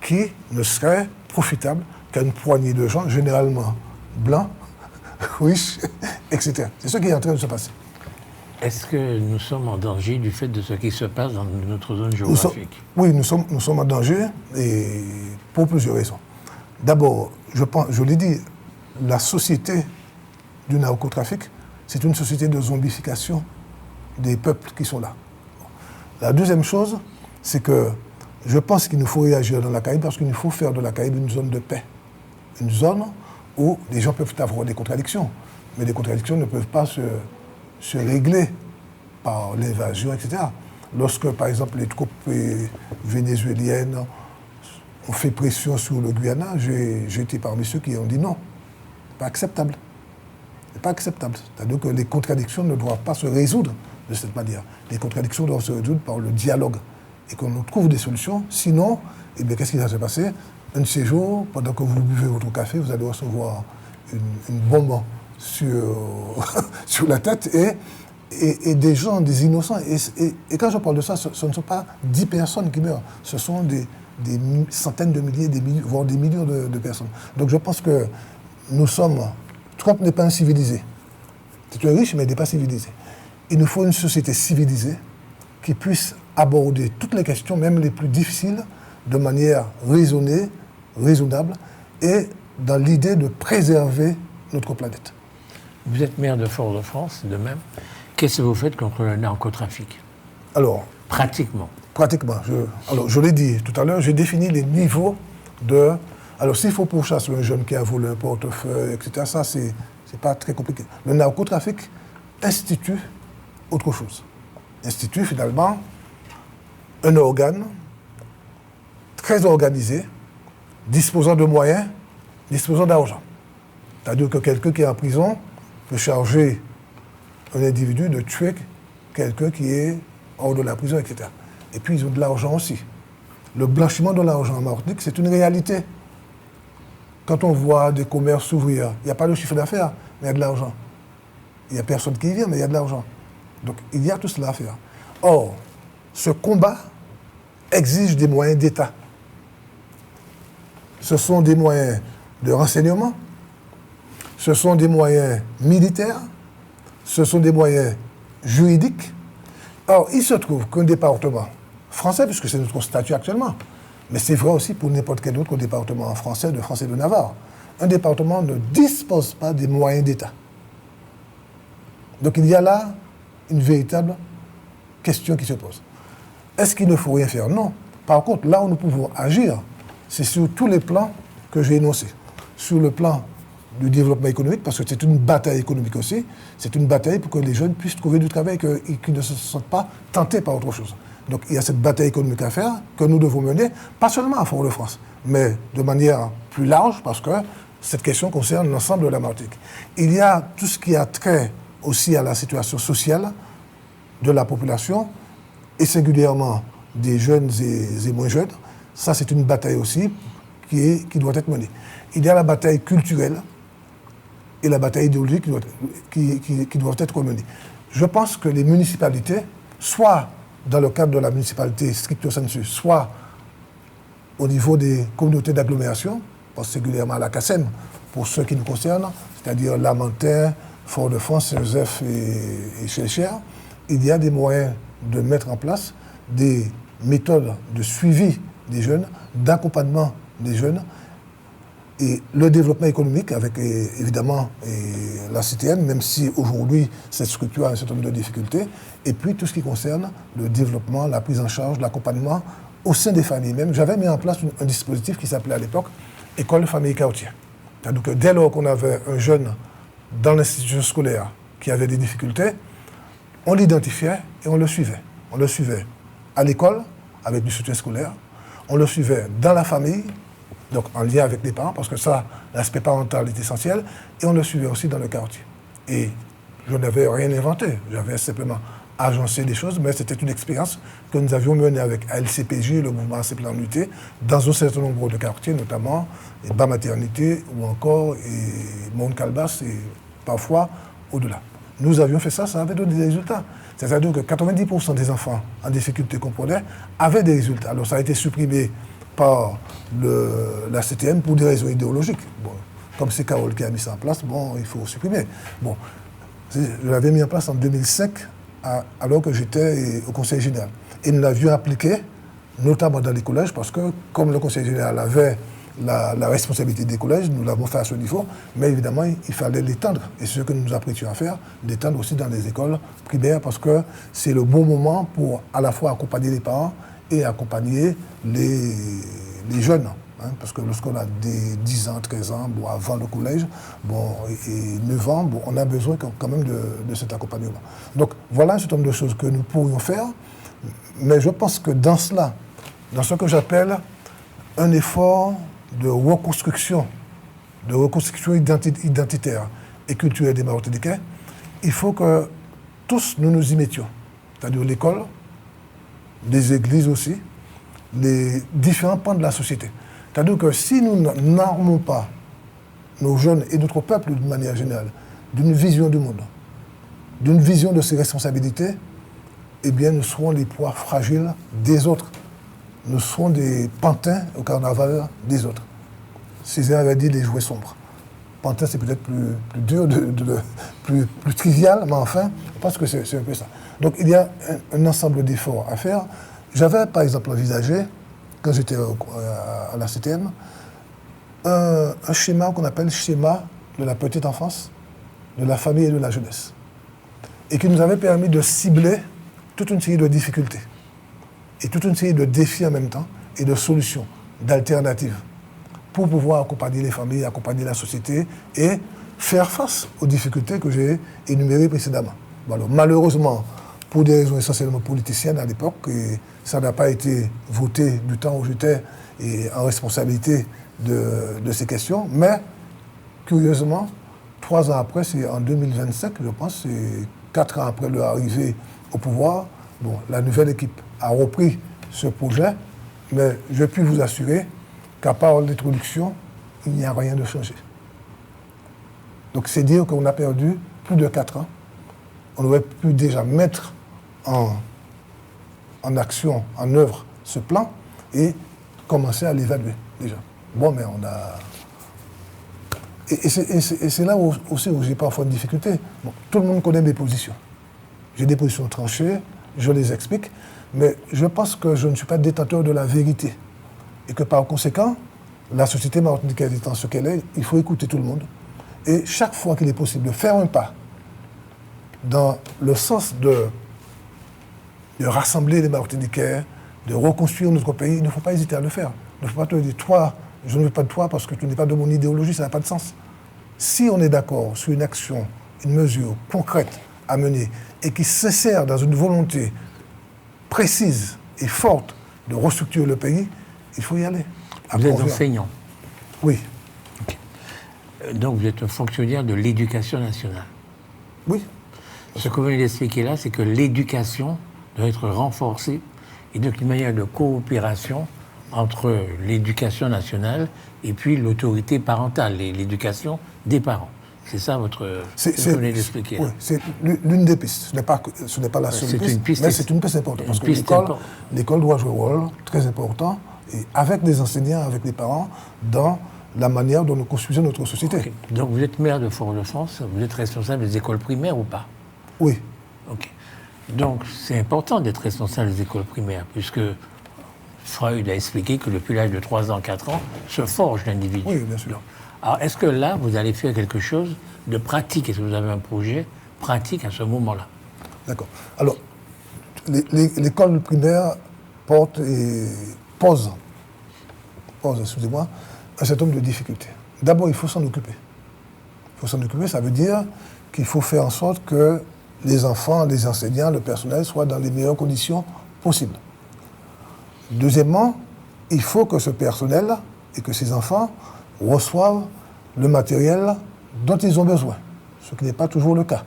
qui ne serait profitable qu'à une poignée de gens, généralement blancs, riches, etc. C'est ce qui est en train de se passer. Est-ce que nous sommes en danger du fait de ce qui se passe dans notre zone géographique? Oui, nous sommes en danger, et pour plusieurs raisons. D'abord, je l'ai dit, la société du narcotrafic, c'est une société de zombification des peuples qui sont là. La deuxième chose, c'est que je pense qu'il nous faut réagir dans la Caraïbe parce qu'il nous faut faire de la Caraïbe une zone de paix. Une zone où les gens peuvent avoir des contradictions, mais les contradictions ne peuvent pas se régler par l'invasion, etc. Lorsque, par exemple, les troupes vénézuéliennes ont fait pression sur le Guyana, j'ai été parmi ceux qui ont dit non, pas acceptable. C'est pas acceptable. C'est-à-dire que les contradictions ne doivent pas se résoudre de cette manière. Les contradictions doivent se résoudre par le dialogue et qu'on trouve des solutions. Sinon, eh bien, qu'est-ce qui va se passer? Un de ces jours, pendant que vous buvez votre café, vous allez recevoir une bombe sur la tête et des gens, des innocents. Et quand je parle de ça, ce ne sont pas 10 personnes qui meurent, ce sont des centaines de milliers, voire des millions de personnes. Donc je pense que Trump n'est pas un civilisé. C'est un riche, mais il n'est pas civilisé. Il nous faut une société civilisée qui puisse aborder toutes les questions, même les plus difficiles, de manière raisonnée, raisonnable, et dans l'idée de préserver notre planète. Vous êtes maire de Fort-de-France, de même. Qu'est-ce que vous faites contre le narcotrafic? Alors, pratiquement. Je l'ai dit tout à l'heure, j'ai défini les niveaux de... Alors, s'il faut pourchasser un jeune qui a volé un portefeuille, etc., ça, c'est pas très compliqué. Le narcotrafic institue autre chose. institue finalement un organe très organisé, disposant de moyens, disposant d'argent. C'est-à-dire que quelqu'un qui est en prison peut charger un individu de tuer quelqu'un qui est hors de la prison, etc. Et puis ils ont de l'argent aussi. Le blanchiment de l'argent en Martinique, c'est une réalité. Quand on voit des commerces s'ouvrir, il n'y a pas de chiffre d'affaires, mais il y a de l'argent. Il n'y a personne qui y vient, mais il y a de l'argent. Donc il y a tout cela à faire. Or, ce combat exige des moyens d'État. Ce sont des moyens de renseignement, ce sont des moyens militaires, ce sont des moyens juridiques. Or, il se trouve qu'un département français, puisque c'est notre statut actuellement, mais c'est vrai aussi pour n'importe quel autre département français de France et de Navarre, un département ne dispose pas des moyens d'État. Donc il y a là une véritable question qui se pose. Est-ce qu'il ne faut rien faire? Non. Par contre, là où nous pouvons agir, c'est sur tous les plans que j'ai énoncés. Sur le plan du développement économique, parce que c'est une bataille économique aussi, c'est une bataille pour que les jeunes puissent trouver du travail et qu'ils ne se sentent pas tentés par autre chose. Donc il y a cette bataille économique à faire que nous devons mener, pas seulement à Fort-de-France, mais de manière plus large, parce que cette question concerne l'ensemble de la Martinique. Il y a tout ce qui a trait aussi à la situation sociale de la population, et singulièrement des jeunes et moins jeunes. Ça, c'est une bataille aussi qui doit être menée. Il y a la bataille culturelle et la bataille idéologique qui doivent être menées. Je pense que les municipalités, soit dans le cadre de la municipalité stricto sensu, soit au niveau des communautés d'agglomération, pense singulièrement à la CACEM, pour ceux qui nous concernent, c'est-à-dire Lamentin, Fort-de-France, Saint-Joseph et Chécher, il y a des moyens de mettre en place des méthodes de suivi des jeunes, d'accompagnement des jeunes, et le développement économique avec évidemment la CTM, même si aujourd'hui cette structure a un certain nombre de difficultés, et puis tout ce qui concerne le développement, la prise en charge, l'accompagnement au sein des familles même. J'avais mis en place un dispositif qui s'appelait à l'époque École Famille Quartier. C'est-à-dire que dès lors qu'on avait un jeune dans l'institution scolaire qui avait des difficultés, on l'identifiait et on le suivait. On le suivait à l'école avec du soutien scolaire, on le suivait dans la famille, donc en lien avec les parents, parce que ça, l'aspect parental est essentiel, et on le suivait aussi dans le quartier. Et je n'avais rien inventé, j'avais simplement agencé des choses, mais c'était une expérience que nous avions menée avec ALCPJ, le mouvement ACP en unité, dans un certain nombre de quartiers, notamment Bas Maternité ou encore Monde Calbas et parfois au-delà. Nous avions fait ça, ça avait donné des résultats. C'est-à-dire que 90% des enfants en difficulté qu'on prenait avaient des résultats. Alors ça a été supprimé par la CTM pour des raisons idéologiques. Bon, comme c'est Carole qui a mis ça en place, bon, il faut supprimer. Bon, je l'avais mis en place en 2005, alors que j'étais au Conseil général. Et nous l'avions appliqué, notamment dans les collèges, parce que comme le Conseil général avait la responsabilité des collèges, nous l'avons fait à ce niveau, mais évidemment, il fallait l'étendre. Et ce que nous nous apprêtions à faire, l'étendre aussi dans les écoles primaires, parce que c'est le bon moment pour à la fois accompagner les parents et accompagner les jeunes. Hein, parce que lorsqu'on a des 10 ans, 13 ans, bon, avant le collège, bon, et 9 ans, bon, on a besoin quand même de cet accompagnement. Donc voilà un certain nombre de choses que nous pourrions faire, mais je pense que dans cela, dans ce que j'appelle un effort de reconstruction identitaire et culturelle des Martiniquais, il faut que tous nous nous y mettions. C'est-à-dire l'école, les églises aussi, les différents pans de la société. C'est-à-dire que si nous n'armons pas nos jeunes et notre peuple d'une manière générale d'une vision du monde, d'une vision de ses responsabilités, eh bien nous serons les proies fragiles des autres. Nous serons des pantins au carnaval des autres. Césaire avait dit les jouets sombres. Pantin, c'est peut-être plus dur, plus trivial, mais enfin, je pense que c'est un peu ça. Donc il y a un ensemble d'efforts à faire. J'avais par exemple envisagé, quand j'étais à la CTM, un schéma qu'on appelle schéma de la petite enfance, de la famille et de la jeunesse. Et qui nous avait permis de cibler toute une série de difficultés. Et toute une série de défis en même temps, et de solutions, d'alternatives, pour pouvoir accompagner les familles, accompagner la société, et faire face aux difficultés que j'ai énumérées précédemment. Bon, alors, malheureusement, pour des raisons essentiellement politiciennes à l'époque, et ça n'a pas été voté du temps où j'étais en responsabilité de ces questions. Mais, curieusement, 3 ans après, c'est en 2025, je pense, c'est 4 ans après leur arrivée au pouvoir, bon, la nouvelle équipe a repris ce projet, mais je puis vous assurer qu'à part l'introduction, il n'y a rien de changé. Donc c'est dire qu'on a perdu plus de 4 ans. On aurait pu déjà mettre en action, en œuvre ce plan et commencer à l'évaluer déjà. Bon, mais on a... Et c'est là aussi où j'ai parfois une difficulté. Bon, tout le monde connaît mes positions. J'ai des positions tranchées, je les explique, mais je pense que je ne suis pas détenteur de la vérité. Et que par conséquent, la société martiniquaise étant ce qu'elle est, il faut écouter tout le monde. Et chaque fois qu'il est possible de faire un pas dans le sens de rassembler les Martiniquais, de reconstruire notre pays, il ne faut pas hésiter à le faire. Il ne faut pas te dire, toi, je ne veux pas de toi parce que tu n'es pas de mon idéologie, ça n'a pas de sens. Si on est d'accord sur une action, une mesure concrète à mener et qui s'insère dans une volonté précise et forte de restructurer le pays, il faut y aller. Vous êtes enseignant? Oui. Okay. Donc vous êtes un fonctionnaire de l'éducation nationale? Oui. Ce que vous venez d'expliquer là, c'est que l'éducation doit être renforcée et donc une manière de coopération entre l'éducation nationale et puis l'autorité parentale, l'éducation des parents. C'est ça ce que vous venez d'expliquer. Oui, c'est l'une des pistes. Ce n'est pas la seule piste, mais c'est une piste importante. Parce que l'école doit jouer un rôle très important, et avec les enseignants, avec les parents, dans la manière dont nous construisons notre société. Okay. Donc vous êtes maire de Fort-de-France, vous êtes responsable des écoles primaires ou pas? Oui. Ok. Donc c'est important d'être responsable des écoles primaires, puisque Freud a expliqué que depuis l'âge de 3 ans, 4 ans, se forge l'individu. Oui, bien sûr. Alors, est-ce que là, vous allez faire quelque chose de pratique? Est-ce que vous avez un projet pratique à ce moment-là? D'accord. Alors, l'école primaire pose, excusez-moi, un certain nombre de difficultés. D'abord, il faut s'en occuper. Il faut s'en occuper, ça veut dire qu'il faut faire en sorte que les enfants, les enseignants, le personnel soient dans les meilleures conditions possibles. Deuxièmement, il faut que ce personnel et que ces enfants reçoivent le matériel dont ils ont besoin, ce qui n'est pas toujours le cas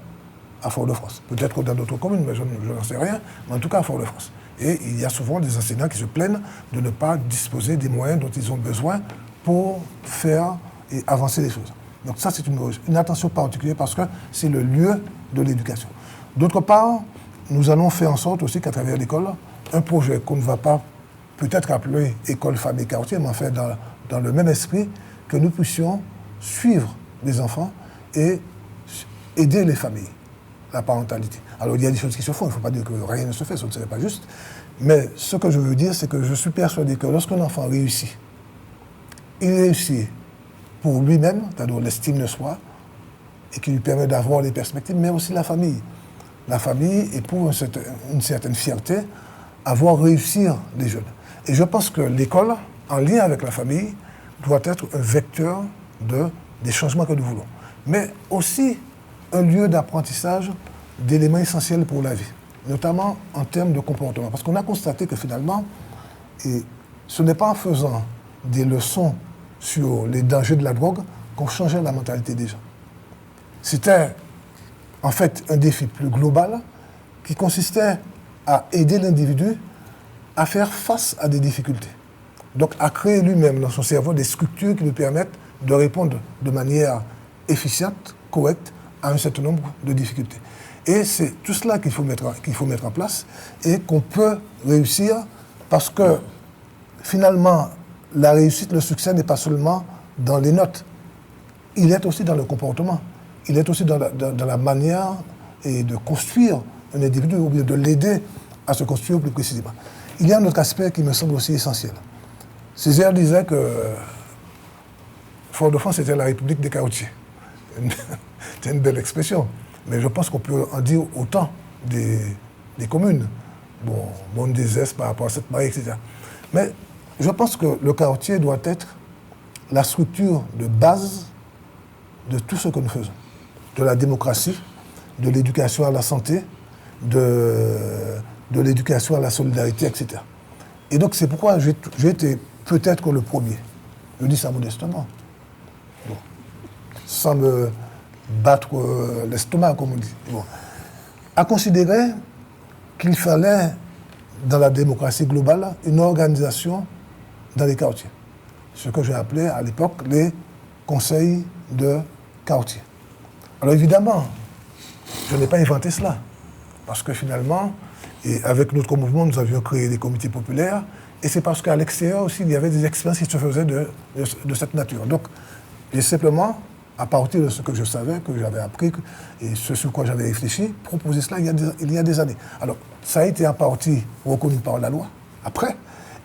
à Fort-de-France. Peut-être que dans d'autres communes, mais je n'en sais rien, mais en tout cas à Fort-de-France. Et il y a souvent des enseignants qui se plaignent de ne pas disposer des moyens dont ils ont besoin pour faire et avancer les choses. Donc ça, c'est une attention particulière parce que c'est le lieu de l'éducation. D'autre part, nous allons faire en sorte aussi qu'à travers l'école, un projet qu'on ne va pas peut-être appeler école, famille, quartier, mais en fait dans le même esprit, que nous puissions suivre les enfants et aider les familles, la parentalité. Alors il y a des choses qui se font, il ne faut pas dire que rien ne se fait, ça ne serait pas juste. Mais ce que je veux dire, c'est que je suis persuadé que lorsqu'un enfant réussit, il réussit pour lui-même, c'est-à-dire l'estime de soi, et qui lui permet d'avoir des perspectives, mais aussi la famille. La famille éprouve une certaine fierté à voir réussir les jeunes. Et je pense que l'école, en lien avec la famille, doit être un vecteur des changements que nous voulons. Mais aussi un lieu d'apprentissage d'éléments essentiels pour la vie, notamment en termes de comportement. Parce qu'on a constaté que finalement, ce n'est pas en faisant des leçons sur les dangers de la drogue qu'on changeait la mentalité des gens. C'était en fait un défi plus global qui consistait à aider l'individu à faire face à des difficultés. Donc à créer lui-même dans son cerveau des structures qui lui permettent de répondre de manière efficiente, correcte, à un certain nombre de difficultés. Et c'est tout cela qu'il faut mettre en place et qu'on peut réussir parce que finalement, la réussite, le succès n'est pas seulement dans les notes. Il est aussi dans le comportement. Il est aussi dans la manière de construire un individu ou bien de l'aider à se construire plus précisément. Il y a un autre aspect qui me semble aussi essentiel. Césaire disait que Fort-de-France était la République des quartiers. C'est une belle expression, mais je pense qu'on peut en dire autant des communes. Bon, Monde des Est par rapport à cette maille, etc. Mais je pense que le quartier doit être la structure de base de tout ce que nous faisons. De la démocratie, de l'éducation à la santé, de l'éducation à la solidarité, etc. Et donc c'est pourquoi j'ai été peut-être le premier, je dis ça modestement, bon, sans me battre l'estomac, comme on dit, bon, à considérer qu'il fallait, dans la démocratie globale, une organisation dans les quartiers. Ce que j'ai appelé à l'époque les conseils de quartier. Alors évidemment, je n'ai pas inventé cela, parce que finalement, et avec notre mouvement, nous avions créé des comités populaires, et c'est parce qu'à l'extérieur aussi, il y avait des expériences qui se faisaient de cette nature. Donc, j'ai simplement, à partir de ce que je savais, que j'avais appris, et ce sur quoi j'avais réfléchi, proposé cela il y a des années. Alors, ça a été en partie reconnu par la loi, après,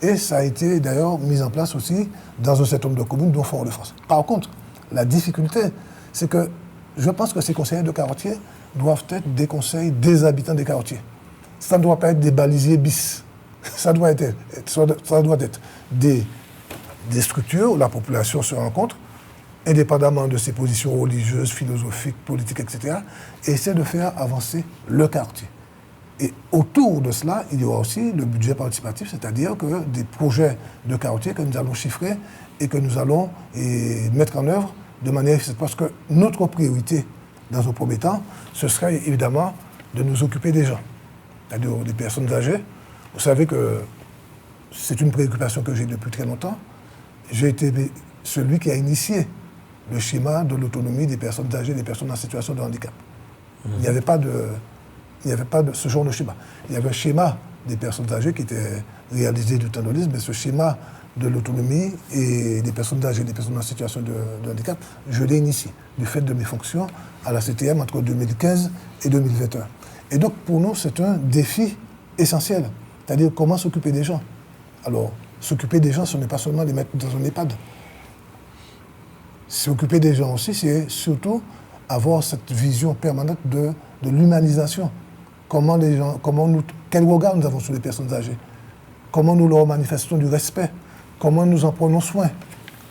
et ça a été d'ailleurs mis en place aussi dans un certain nombre de communes, dont Fort-de-France. Par contre, la difficulté, c'est que je pense que ces conseillers de quartier doivent être des conseils des habitants des quartiers. Ça ne doit pas être des balisiers bis. Ça doit être des structures où la population se rencontre, indépendamment de ses positions religieuses, philosophiques, politiques, etc., et essaie de faire avancer le quartier. Et autour de cela, il y aura aussi le budget participatif, c'est-à-dire que des projets de quartier que nous allons chiffrer et que nous allons mettre en œuvre de manière efficace. Parce que notre priorité, dans un premier temps, ce serait évidemment de nous occuper des gens, c'est-à-dire des personnes âgées. Vous savez que c'est une préoccupation que j'ai depuis très longtemps. J'ai été celui qui a initié le schéma de l'autonomie des personnes âgées, des personnes en situation de handicap. Il n'y avait pas de ce genre de schéma. Il y avait un schéma des personnes âgées qui était réalisé du temps de l'IS, mais ce schéma de l'autonomie et des personnes âgées, des personnes en situation de handicap, je l'ai initié du fait de mes fonctions à la CTM entre 2015 et 2021. Et donc pour nous, c'est un défi essentiel, c'est-à-dire comment s'occuper des gens. Alors, s'occuper des gens, ce n'est pas seulement les mettre dans un EHPAD. S'occuper des gens aussi, c'est surtout avoir cette vision permanente de l'humanisation. Comment les gens, quel regard nous avons sur les personnes âgées, comment nous leur manifestons du respect, comment nous en prenons soin.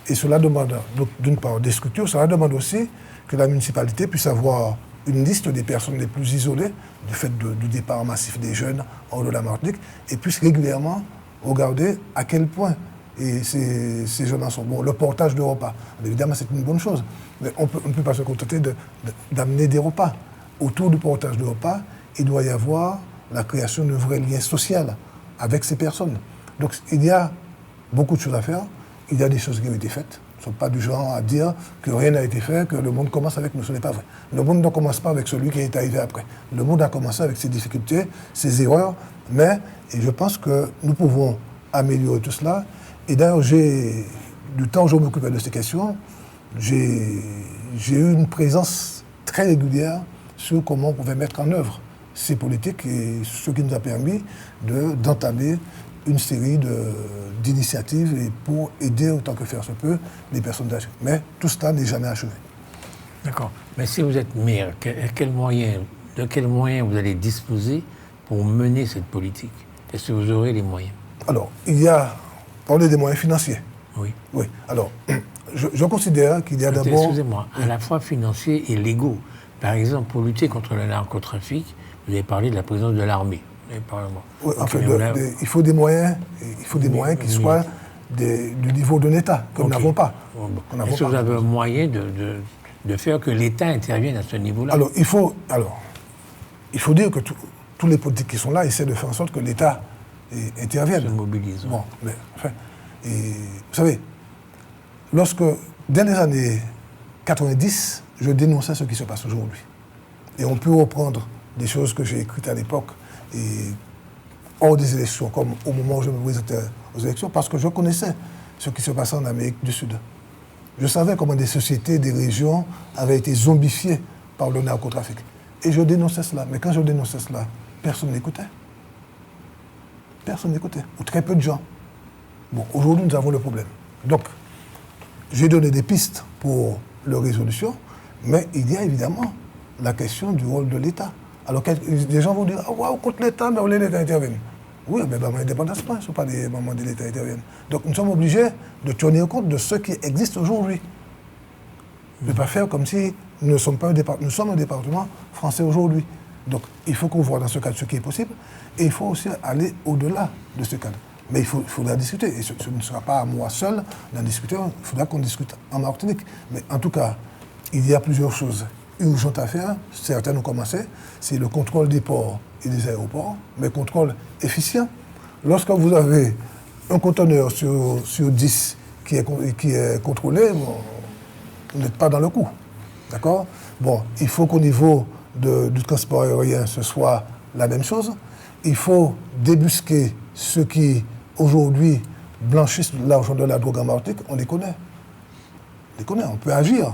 Et cela demande, d'une part, des structures, cela demande aussi que la municipalité puisse avoir une liste des personnes les plus isolées, du fait du départ massif des jeunes hors de la Martinique, et puisse régulièrement regarder à quel point ces jeunes en sont. Bon, le portage de repas, évidemment, c'est une bonne chose, mais on ne peut pas se contenter d'amener des repas. Autour du portage de repas, il doit y avoir la création d'un vrai lien social avec ces personnes. Donc, il y a beaucoup de choses à faire. Il y a des choses qui ont été faites. Nous ne sommes pas du genre à dire que rien n'a été fait, que le monde commence avec nous. Ce n'est pas vrai. Le monde ne commence pas avec celui qui est arrivé après. Le monde a commencé avec ses difficultés, ses erreurs, mais je pense que nous pouvons améliorer tout cela. Et d'ailleurs, du temps où je m'occupais de ces questions, j'ai eu une présence très régulière sur comment on pouvait mettre en œuvre ces politiques et ce qui nous a permis d'entamer une série d'initiatives pour aider autant que faire se peut les personnes âgées. Mais tout cela n'est jamais achevé. D'accord. Mais si vous êtes maire, de quels moyens vous allez disposer pour mener cette politique? Est-ce que vous aurez les moyens? Alors, parler des moyens financiers. Oui. Oui. Alors, je considère qu'il y a d'abord... Excusez-moi, à la fois financiers et légaux. Par exemple, pour lutter contre le narcotrafic, vous avez parlé de la présence de l'armée. Oui, en fait, il faut des moyens, qui soient du niveau de l'État, que nous n'avons pas. Est-ce que vous avez un moyen de faire que l'État intervienne à ce niveau-là? Alors, il faut dire que tous les politiques qui sont là essaient de faire en sorte que l'État intervienne. Se mobilise. Bon, mais enfin, vous savez, dès les années 90, je dénonçais ce qui se passe aujourd'hui. Et on peut reprendre des choses que j'ai écrites à l'époque et hors des élections, comme au moment où je me présentais aux élections, parce que je connaissais ce qui se passait en Amérique du Sud. Je savais comment des sociétés, des régions avaient été zombifiées par le narcotrafic. Et je dénonçais cela. Mais quand je dénonçais cela, personne n'écoutait. Personne n'écoutait, ou très peu de gens. Bon, aujourd'hui, nous avons le problème. Donc, j'ai donné des pistes pour leur résolution, mais il y a évidemment la question du rôle de l'État. Alors, des gens vont dire, ah, wow, contre l'État, mais l'État intervient. Oui, mais maman indépendance, ce ne sont pas des moments de l'État interviennent. Donc, nous sommes obligés de tenir compte de ce qui existe aujourd'hui. Ne pas faire comme si nous sommes un département français aujourd'hui. Donc, il faut qu'on voit dans ce cadre ce qui est possible, et il faut aussi aller au-delà de ce cadre. Mais il faudra discuter, et ce ne sera pas à moi seul d'en discuter, il faudra qu'on discute en Martinique. Mais en tout cas, il y a plusieurs choses urgentes à faire, certaines ont commencé, c'est le contrôle des ports et des aéroports, mais contrôle efficient. Lorsque vous avez un conteneur sur 10 qui est contrôlé, bon, vous n'êtes pas dans le coup. D'accord ? Bon, il faut qu'au niveau du transport aérien, ce soit la même chose. Il faut débusquer ceux qui, aujourd'hui, blanchissent l'argent de la drogue en Martinique. On les connaît. On peut agir.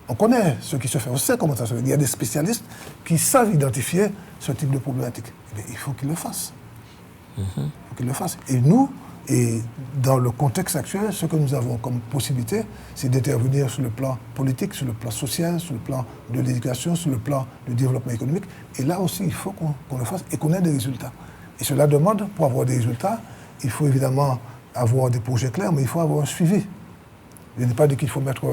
On connaît ce qui se fait. On sait comment ça se fait. Il y a des spécialistes qui savent identifier ce type de problématique. Mais il faut qu'ils le fassent. Et nous, et dans le contexte actuel, ce que nous avons comme possibilité, c'est d'intervenir sur le plan politique, sur le plan social, sur le plan de l'éducation, sur le plan du développement économique. Et là aussi, il faut qu'on le fasse et qu'on ait des résultats. Et cela demande, pour avoir des résultats, il faut évidemment avoir des projets clairs, mais il faut avoir un suivi. Je n'ai pas dit qu'il faut mettre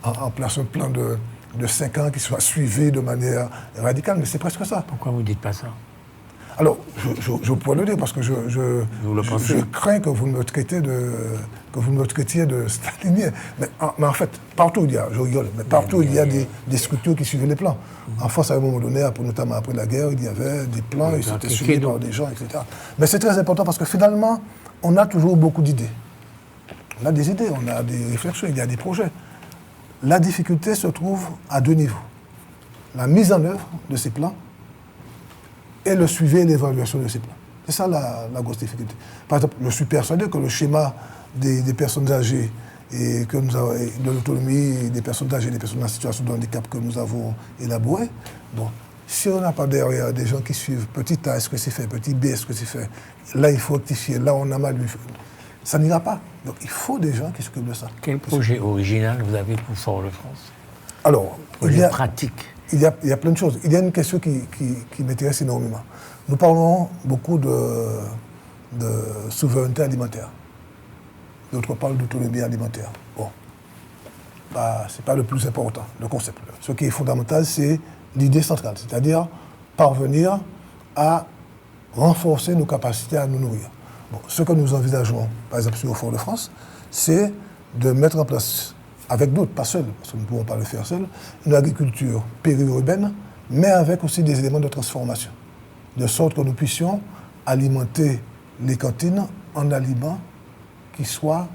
en place un plan de 5 ans qui soit suivi de manière radicale, mais c'est presque ça. Pourquoi vous ne dites pas ça ? Alors, je pourrais le dire parce que je crains que vous me traitiez de stalinien. Mais en fait, partout il y a, je rigole, mais partout il y a des structures qui suivaient les plans. En France, à un moment donné, notamment après la guerre, il y avait des plans, ils étaient suivis par des gens, etc. Mais c'est très important parce que finalement, on a toujours beaucoup d'idées. On a des idées, on a des réflexions, il y a des projets. La difficulté se trouve à 2 niveaux. La mise en œuvre de ces plans et le suivi et l'évaluation de ces plans. C'est ça la grosse difficulté. Par exemple, je suis persuadé que le schéma des personnes âgées et de l'autonomie des personnes âgées et des personnes en situation de handicap que nous avons élaboré, bon, si on n'a pas derrière des gens qui suivent petit A, est-ce que c'est fait, petit B, est-ce que c'est fait, là il faut rectifier, là on a mal, ça n'ira pas. Donc il faut des gens qui s'occupent de ça. Quel projet original vous avez pour Fort-de-France ? Alors, projet pratique. Il y a plein de choses. Il y a une question qui m'intéresse énormément. Nous parlons beaucoup de souveraineté alimentaire. D'autres parlent d'autonomie alimentaire. Bon, ce n'est pas le plus important, le concept. Ce qui est fondamental, c'est l'idée centrale, c'est-à-dire parvenir à renforcer nos capacités à nous nourrir. Bon, ce que nous envisageons, par exemple sur le Fort-de-France, c'est de mettre en place, avec d'autres, pas seuls, parce que nous ne pouvons pas le faire seuls, une agriculture périurbaine, mais avec aussi des éléments de transformation, de sorte que nous puissions alimenter les cantines en aliments qui soient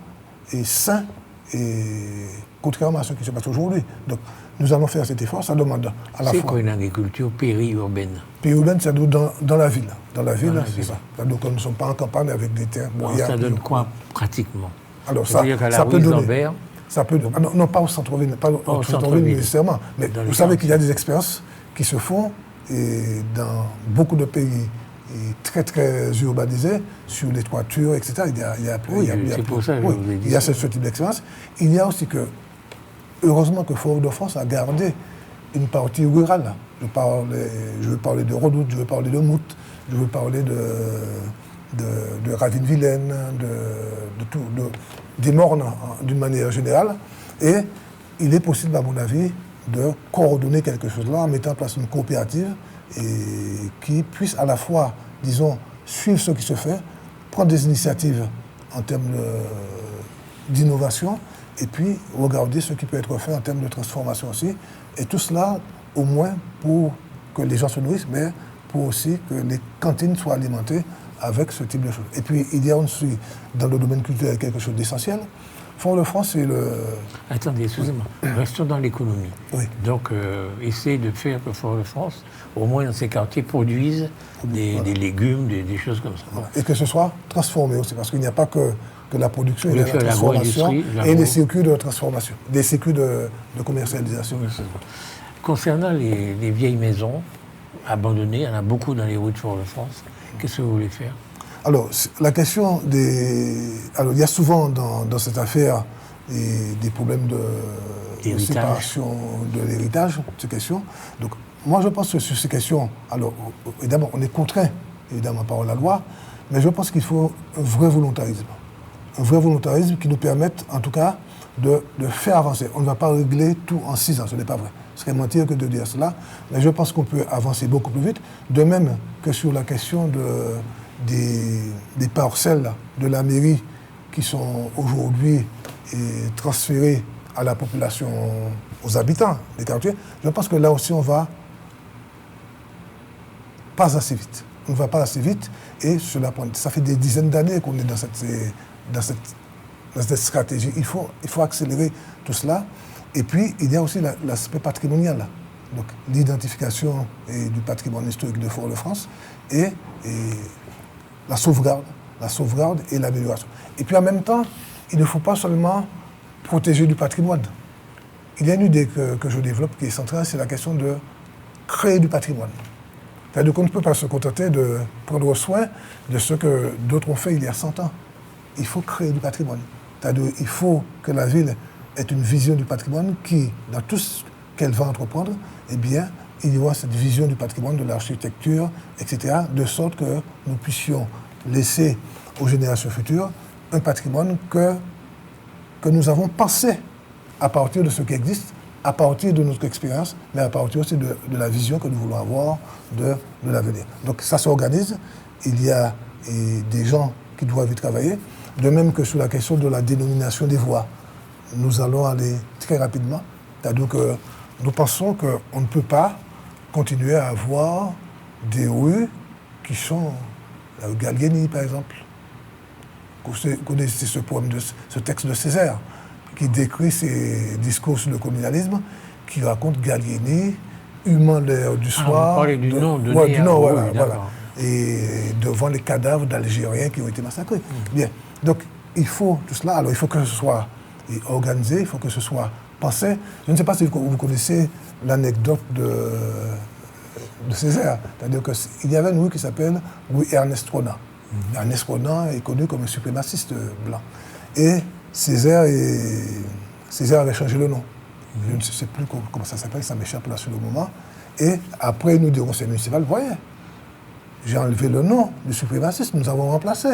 sains, et contrairement à ce qui se passe aujourd'hui. Donc, nous allons faire cet effort, ça demande à la fois... C'est quoi une agriculture périurbaine ? Périurbaine, c'est dans la ville. Dans la ville, c'est ça. Donc, nous ne sommes pas en campagne avec des terres... Bon, ça donne quoi, pratiquement ? Alors, ça peut donner... non, pas au centre-ville, pas au centre-ville nécessairement. Mais vous savez qu'il y a des expériences qui se font dans beaucoup de pays très, très urbanisés, sur les toitures, etc. Il y a ce type d'expérience. Il y a aussi que, heureusement que Fort-de-France a gardé une partie rurale. Je veux parler de Redoute, je veux parler de Mout, je veux parler de Ravine-Vilaine, des Mornes d'une manière générale. Et il est possible, à mon avis, de coordonner quelque chose là en mettant en place une coopérative et qui puisse à la fois, disons, suivre ce qui se fait, prendre des initiatives en termes d'innovation et puis regarder ce qui peut être fait en termes de transformation aussi. Et tout cela, au moins, pour que les gens se nourrissent, mais pour aussi que les cantines soient alimentées avec ce type de choses. Et puis, il y a aussi, dans le domaine culturel, quelque chose d'essentiel. Fort-de-France, c'est le... Attendez, excusez-moi. Restons dans l'économie. Oui. Donc, essayez de faire que Fort-de-France, au moins dans ces quartiers, produise des légumes, des choses comme ça. Voilà. Et que ce soit transformé aussi, parce qu'il n'y a pas que la production, il y a la transformation et les circuits de transformation, des circuits de commercialisation. Oui, concernant les vieilles maisons abandonnées, il y en a beaucoup dans les rues de Fort-de-France. Qu'est-ce que vous voulez faire ? Alors, la question Alors, il y a souvent dans cette affaire des problèmes de séparation de l'héritage, ces questions. Donc, moi, je pense que sur ces questions, alors, évidemment, on est contraint, évidemment, par la loi, mais je pense qu'il faut un vrai volontarisme. Un vrai volontarisme qui nous permette, en tout cas, de faire avancer. On ne va pas régler tout en 6 ans, ce n'est pas vrai. serait mentir que de dire cela. Mais je pense qu'on peut avancer beaucoup plus vite. De même que sur la question des parcelles de la mairie qui sont aujourd'hui transférées à la population, aux habitants des quartiers, je pense que là aussi on va pas assez vite. On ne va pas assez vite et ça fait des dizaines d'années qu'on est dans cette stratégie. Il faut accélérer tout cela. Et puis, il y a aussi l'aspect patrimonial. Donc, l'identification du patrimoine historique de Fort-de-France et la sauvegarde et l'amélioration. Et puis, en même temps, il ne faut pas seulement protéger du patrimoine. Il y a une idée que je développe qui est centrale, c'est la question de créer du patrimoine. C'est-à-dire qu'on ne peut pas se contenter de prendre soin de ce que d'autres ont fait il y a 100 ans. Il faut créer du patrimoine. C'est-à-dire qu'il faut que la ville ait une vision du patrimoine qui, dans tout ce qu'elle va entreprendre, eh bien, il y aura cette vision du patrimoine, de l'architecture, etc., de sorte que nous puissions laisser aux générations futures un patrimoine que nous avons pensé à partir de ce qui existe, à partir de notre expérience, mais à partir aussi de la vision que nous voulons avoir de l'avenir. Donc ça s'organise, il y a des gens qui doivent y travailler, de même que sur la question de la dénomination des voies. Nous allons aller très rapidement, c'est-à-dire que nous pensons qu'on ne peut pas continuer à avoir des rues qui sont la rue Gallieni, par exemple. Vous connaissez ce texte de Césaire, qui décrit ses discours sur le colonialisme, qui raconte Gallieni, humant l'heure du soir. Vous parlez du nom de du nom, oui, voilà. Et devant les cadavres d'Algériens qui ont été massacrés. Bien. Donc, il faut tout cela. Alors, il faut que ce soit organisé, il faut que ce soit pensé. Je ne sais pas si vous connaissez l'anecdote de Césaire. C'est-à-dire qu'il y avait une rue qui s'appelle rue Ernest Renan. Ernest Renan est connu comme un suprémaciste blanc. Et Césaire avait changé le nom. Je ne sais plus comment ça s'appelle, ça m'échappe là sur le moment. Et après, nous dirons, c'est municipal, vous voyez, j'ai enlevé le nom du suprémaciste, nous avons remplacé.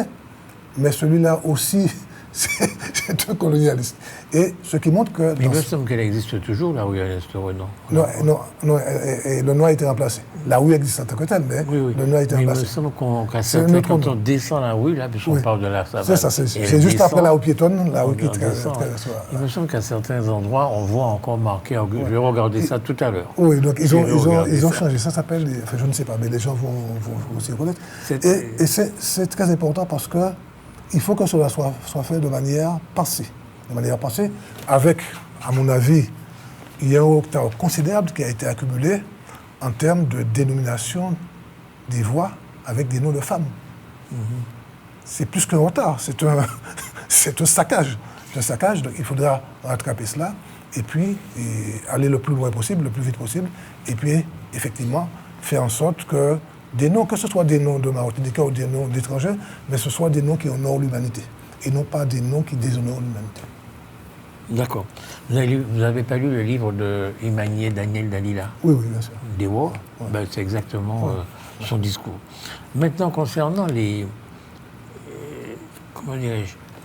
Mais celui-là aussi, c'est un colonialiste. Et ce qui montre que... Il me semble qu'elle existe toujours, la rue Ernest Renan. Non, le nom a été remplacé. La rue existe en tant que telle, mais le nom a été remplacé. Il me semble quand on descend la rue, là, puisqu'on parle de la savane... C'est ça, c'est juste après la rue piétonne, la rue qui traverse. Il me semble qu'à certains endroits, on voit encore marqué... Je vais regarder ça tout à l'heure. Oui, donc ils ont changé. Ça s'appelle... Enfin, je ne sais pas, mais les gens vont aussi reconnaître. Et c'est très important parce que il faut que cela soit fait de manière pensée. De manière pensée, avec, à mon avis, il y a un retard considérable qui a été accumulé en termes de dénomination des voies avec des noms de femmes. C'est plus qu'un retard, c'est un saccage. C'est un saccage, donc il faudra rattraper cela et puis aller le plus loin possible, le plus vite possible, et puis effectivement faire en sorte que des noms, que ce soit des noms de Martiniquais ou des noms d'étrangers, mais ce soit des noms qui honorent l'humanité, et non pas des noms qui déshonorent l'humanité. D'accord. Vous n'avez pas lu le livre de Imagné Daniel Dalila? Oui, bien sûr. Dewo, c'est exactement son discours. Maintenant, concernant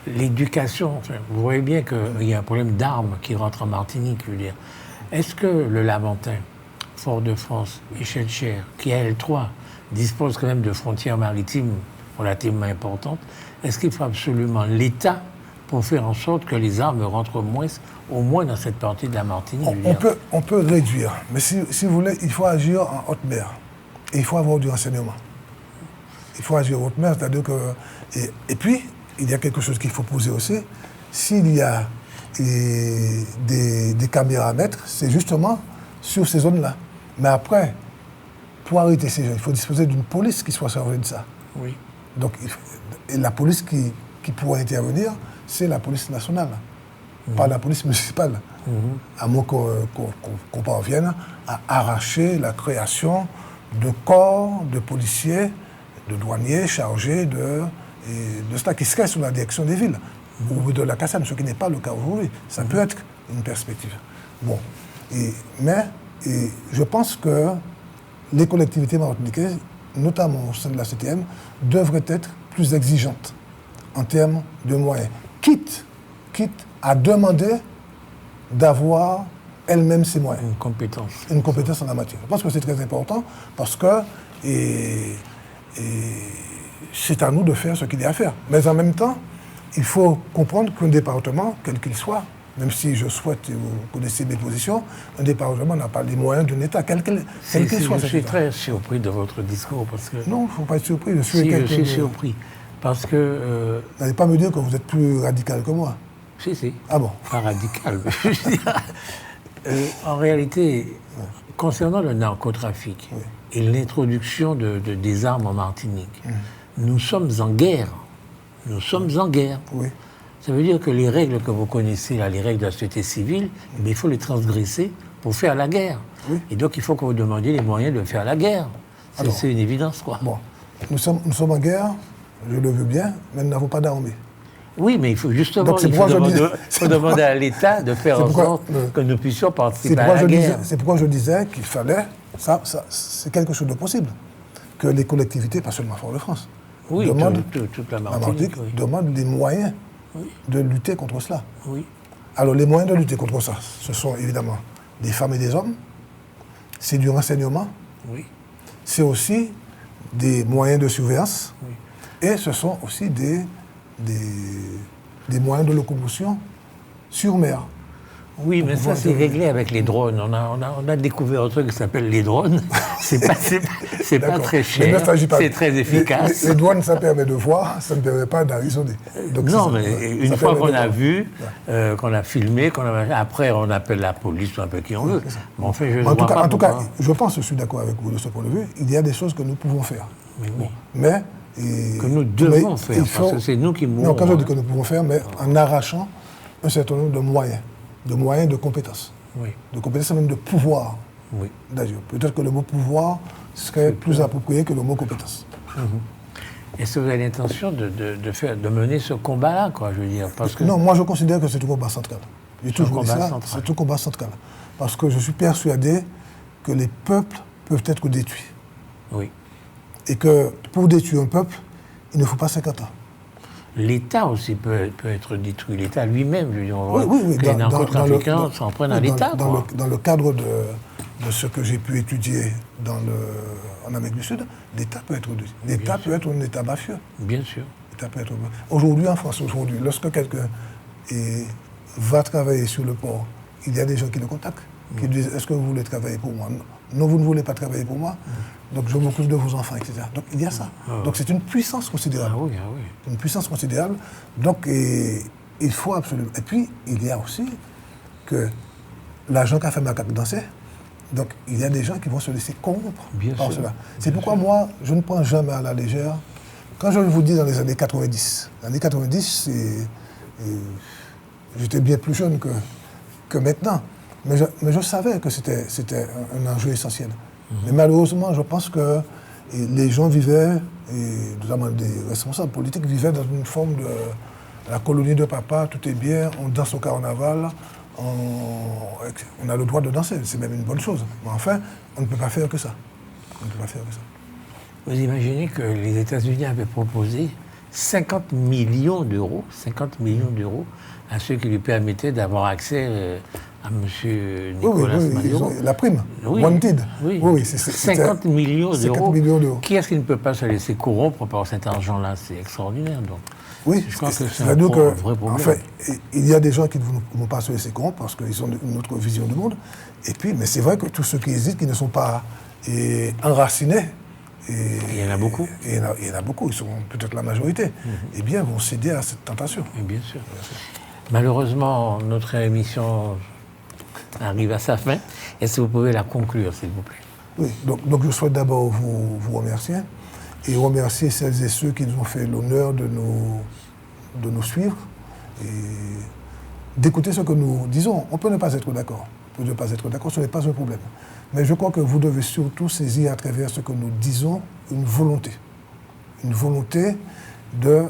l'éducation, vous voyez bien qu'il y a un problème d'armes qui rentre en Martinique, je veux dire. Est-ce que le Lamantin, Fort-de-France, Échelle-Chère, qui a L3, dispose quand même de frontières maritimes relativement importantes, est-ce qu'il faut absolument l'État pour faire en sorte que les armes rentrent au moins dans cette partie de la Martinique? On peut réduire, mais si vous voulez, il faut agir en haute mer. Et il faut avoir du renseignement. Il faut agir en haute mer, c'est-à-dire que... Et puis, il y a quelque chose qu'il faut poser aussi. S'il y a des caméras à mettre, c'est justement sur ces zones-là. Mais après, pour arrêter ces gens, il faut disposer d'une police qui soit chargée de ça. Oui. Donc, la police qui pourra intervenir, c'est la police nationale, pas la police municipale. À moins qu'on parvienne à arracher la création de corps de policiers, de douaniers chargés de cela, qui seraient sous la direction des villes, ou de la Cassane, ce qui n'est pas le cas aujourd'hui. Ça peut être une perspective. Bon. Mais je pense que les collectivités martiniquaises, notamment au sein de la CTM, devraient être plus exigeantes en termes de moyens, quitte à demander d'avoir elle-même ses moyens. Une compétence. Une compétence en la matière. Je pense que c'est très important parce que c'est à nous de faire ce qu'il y a à faire. Mais en même temps, il faut comprendre qu'un département, quel qu'il soit, même si je souhaite, vous connaissez mes positions, un département n'a pas les moyens d'un État, quel qu'il soit. Je suis très surpris de votre discours parce que... Non, il ne faut pas être surpris. Je suis surpris parce que... Vous n'allez pas me dire que vous êtes plus radical que moi. Si. Ah bon? Pas radical. En réalité, concernant le narcotrafic et l'introduction des armes en Martinique, nous sommes en guerre. Nous sommes en guerre. Oui. Ça veut dire que les règles que vous connaissez, là, les règles de la société civile, il faut les transgresser pour faire la guerre. Oui. Et donc, il faut que vous demandiez les moyens de faire la guerre. C'est une évidence, quoi. Bon, nous sommes en guerre, je le veux bien, mais nous n'avons pas d'armée. Oui, mais il faut justement demander à l'État de faire en sorte que nous puissions participer à la guerre. C'est pourquoi je disais qu'il fallait, ça c'est quelque chose de possible, que les collectivités, pas seulement Fort-de-France, toute la Martinique, demandent les moyens de lutter contre cela. Oui. Alors les moyens de lutter contre ça, ce sont évidemment des femmes et des hommes, c'est du renseignement, c'est aussi des moyens de surveillance, et ce sont aussi des moyens de locomotion sur mer. Oui, mais ça, c'est réglé avec les drones. On a découvert un truc qui s'appelle les drones. C'est pas très cher, c'est très efficace. Les drones, ça permet de voir, ça ne permet pas d'arraisonner. Non, mais une fois qu'on a vu, qu'on a filmé, après on appelle la police ou un peu qui on veut. Mais en fait, en tout cas, je pense, je suis d'accord avec vous de ce point de vue, il y a des choses que nous pouvons faire. Mais que nous devons faire, parce que c'est nous qui mourons. Non, quand je dis que nous pouvons faire, mais en arrachant un certain nombre de moyens de compétences. De compétences, même de pouvoir d'agir. Peut-être que le mot pouvoir serait plus approprié que le mot compétence. Est-ce que vous avez l'intention de mener ce combat-là, quoi, je veux dire, parce que... Non, moi je considère que c'est un combat central. J'ai toujours dit ça, c'est un combat central. Parce que je suis persuadé que les peuples peuvent être détruits. Oui. Et que pour détruire un peuple, il ne faut pas 50 ans. L'État aussi peut être détruit. L'État lui-même, je veux dire, oui, que les narcotrafiquants s'en prennent à l'État. Dans le cadre de ce que j'ai pu étudier en Amérique du Sud, l'État peut être détruit. L'État peut être un État mafieux. Bien sûr. Aujourd'hui, en France, lorsque quelqu'un va travailler sur le port, il y a des gens qui le contactent, qui disent « Est-ce que vous voulez travailler pour moi ?» Non, vous ne voulez pas travailler pour moi, donc je m'occupe de vos enfants, etc. Donc il y a ça. Donc c'est une puissance considérable. Ah oui. Une puissance considérable. Donc il faut absolument... Et puis, il y a aussi que l'argent qu'a fait Macaque danser, donc il y a des gens qui vont se laisser corrompre par cela. C'est pourquoi moi, je ne prends jamais à la légère. Quand je vous dis dans les années 90, j'étais bien plus jeune que maintenant. Mais je savais que c'était un enjeu essentiel. Mais malheureusement, je pense que les gens vivaient, et notamment des responsables politiques, vivaient dans une forme de la colonie de papa, tout est bien, on danse au carnaval, on a le droit de danser, c'est même une bonne chose. Mais enfin, on ne peut pas faire que ça. Vous imaginez que les États-Unis avaient proposé 50 millions d'euros à ceux qui lui permettaient d'avoir accès à M. Nicolas Maduro. La prime, wanted. Oui, 50 millions d'euros. Qui est-ce qui ne peut pas se laisser corrompre par cet argent-là? C'est extraordinaire. Donc. Oui, je crois que c'est un vrai problème. En fait, il y a des gens qui ne vont pas se laisser corrompre parce qu'ils ont une autre vision du monde. Et puis, mais c'est vrai que tous ceux qui hésitent, qui ne sont pas enracinés, il y en a beaucoup. Il y en a beaucoup, ils sont peut-être la majorité. Eh bien, vont céder à cette tentation. Et bien sûr. Malheureusement, notre émission arrive à sa fin. Est-ce que vous pouvez la conclure, s'il vous plaît? Oui, donc je souhaite d'abord vous remercier et remercier celles et ceux qui nous ont fait l'honneur de nous suivre et d'écouter ce que nous disons. On peut ne pas être d'accord. Ce n'est pas un problème. Mais je crois que vous devez surtout saisir à travers ce que nous disons une volonté. Une volonté de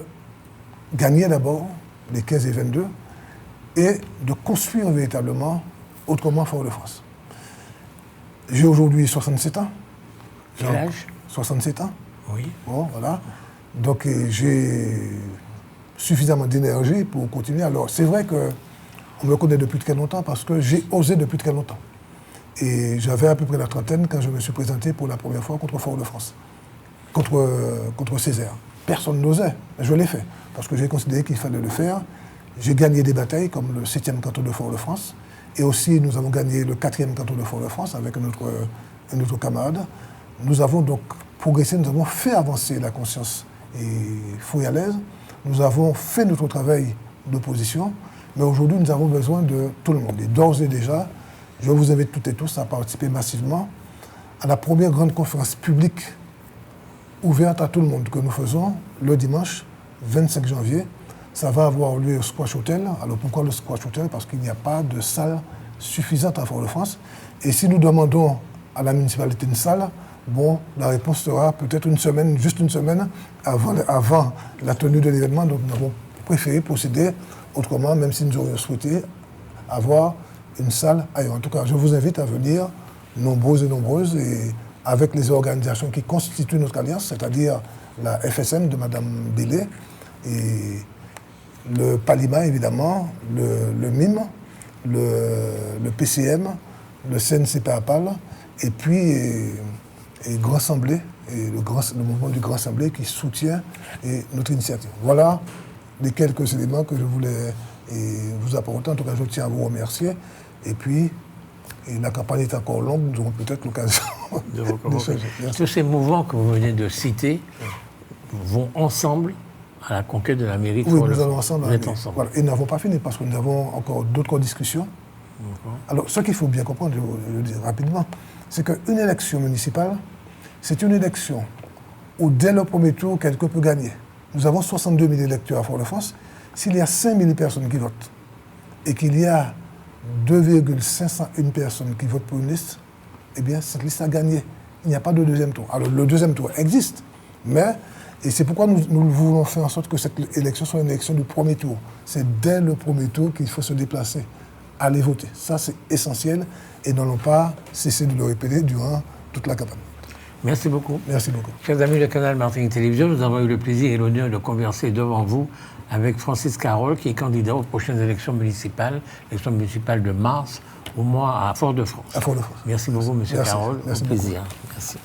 gagner d'abord les 15 et 22 et de construire véritablement autrement Fort-de-France. J'ai aujourd'hui 67 ans. Quel âge? 67 ans. Oui. Bon, voilà. Donc j'ai suffisamment d'énergie pour continuer. Alors c'est vrai que On me connaît depuis très longtemps parce que j'ai osé depuis très longtemps. Et j'avais à peu près la trentaine quand je me suis présenté pour la première fois contre Fort-de-France, contre Césaire. Personne n'osait, mais je l'ai fait, parce que j'ai considéré qu'il fallait le faire. J'ai gagné des batailles, comme le 7e canton de Fort-de-France, et aussi nous avons gagné le 4e canton de Fort-de-France avec un autre camarade. Nous avons donc progressé, nous avons fait avancer la conscience fouillalaise, nous avons fait notre travail d'opposition, mais aujourd'hui nous avons besoin de tout le monde. Et d'ores et déjà, je vous invite toutes et tous à participer massivement à la première grande conférence publique ouverte à tout le monde que nous faisons le dimanche 25 janvier. Ça va avoir lieu au Squash Hotel. Alors pourquoi le Squash Hotel? Parce qu'il n'y a pas de salle suffisante à Fort-de-France. Et si nous demandons à la municipalité une salle, bon, la réponse sera peut-être une semaine, juste une semaine avant la tenue de l'événement. Donc nous avons préféré procéder autrement, même si nous aurions souhaité avoir une salle ailleurs. En tout cas, je vous invite à venir, nombreux et nombreuses, et avec les organisations qui constituent notre alliance, c'est-à-dire la FSM de Mme Bélé, et le PALIMA, évidemment, le MIM, le PCM, le CNCPAPAL, et puis Grand Assemblée, et le mouvement du Grand Assemblée qui soutient notre initiative. Voilà les quelques éléments que je voulais vous apporter. En tout cas, je tiens à vous remercier. Et puis, la campagne est encore longue, nous aurons peut-être l'occasion de recommencer. Tous ces mouvements que vous venez de citer vont ensemble à la conquête de la mairie de Oui, nous allons ensemble. Vous êtes ensemble. Voilà. Et nous n'avons pas fini parce que nous avons encore d'autres discussions. Alors, ce qu'il faut bien comprendre, je le dis rapidement, c'est qu'une élection municipale, c'est une élection où, dès le premier tour, quelqu'un peut gagner. Nous avons 62 000 électeurs à Fort-de-France. S'il y a 5 000 personnes qui votent et qu'il y a 2,501 personnes qui votent pour une liste, eh bien, cette liste a gagné. Il n'y a pas de deuxième tour. Alors, le deuxième tour existe, et c'est pourquoi nous voulons faire en sorte que cette élection soit une élection du premier tour. C'est dès le premier tour qu'il faut se déplacer, aller voter. Ça, c'est essentiel, et n'allons pas cesser de le répéter durant toute la campagne. Merci beaucoup. Merci beaucoup. Chers amis du canal Martinique Télévision, nous avons eu le plaisir et l'honneur de converser devant vous avec Francis Carole, qui est candidat aux prochaines élections municipales de mars, au mois à Fort-de-France. À Fort-de-France. Merci beaucoup, M. Carole. Merci au plaisir. Beaucoup. Merci.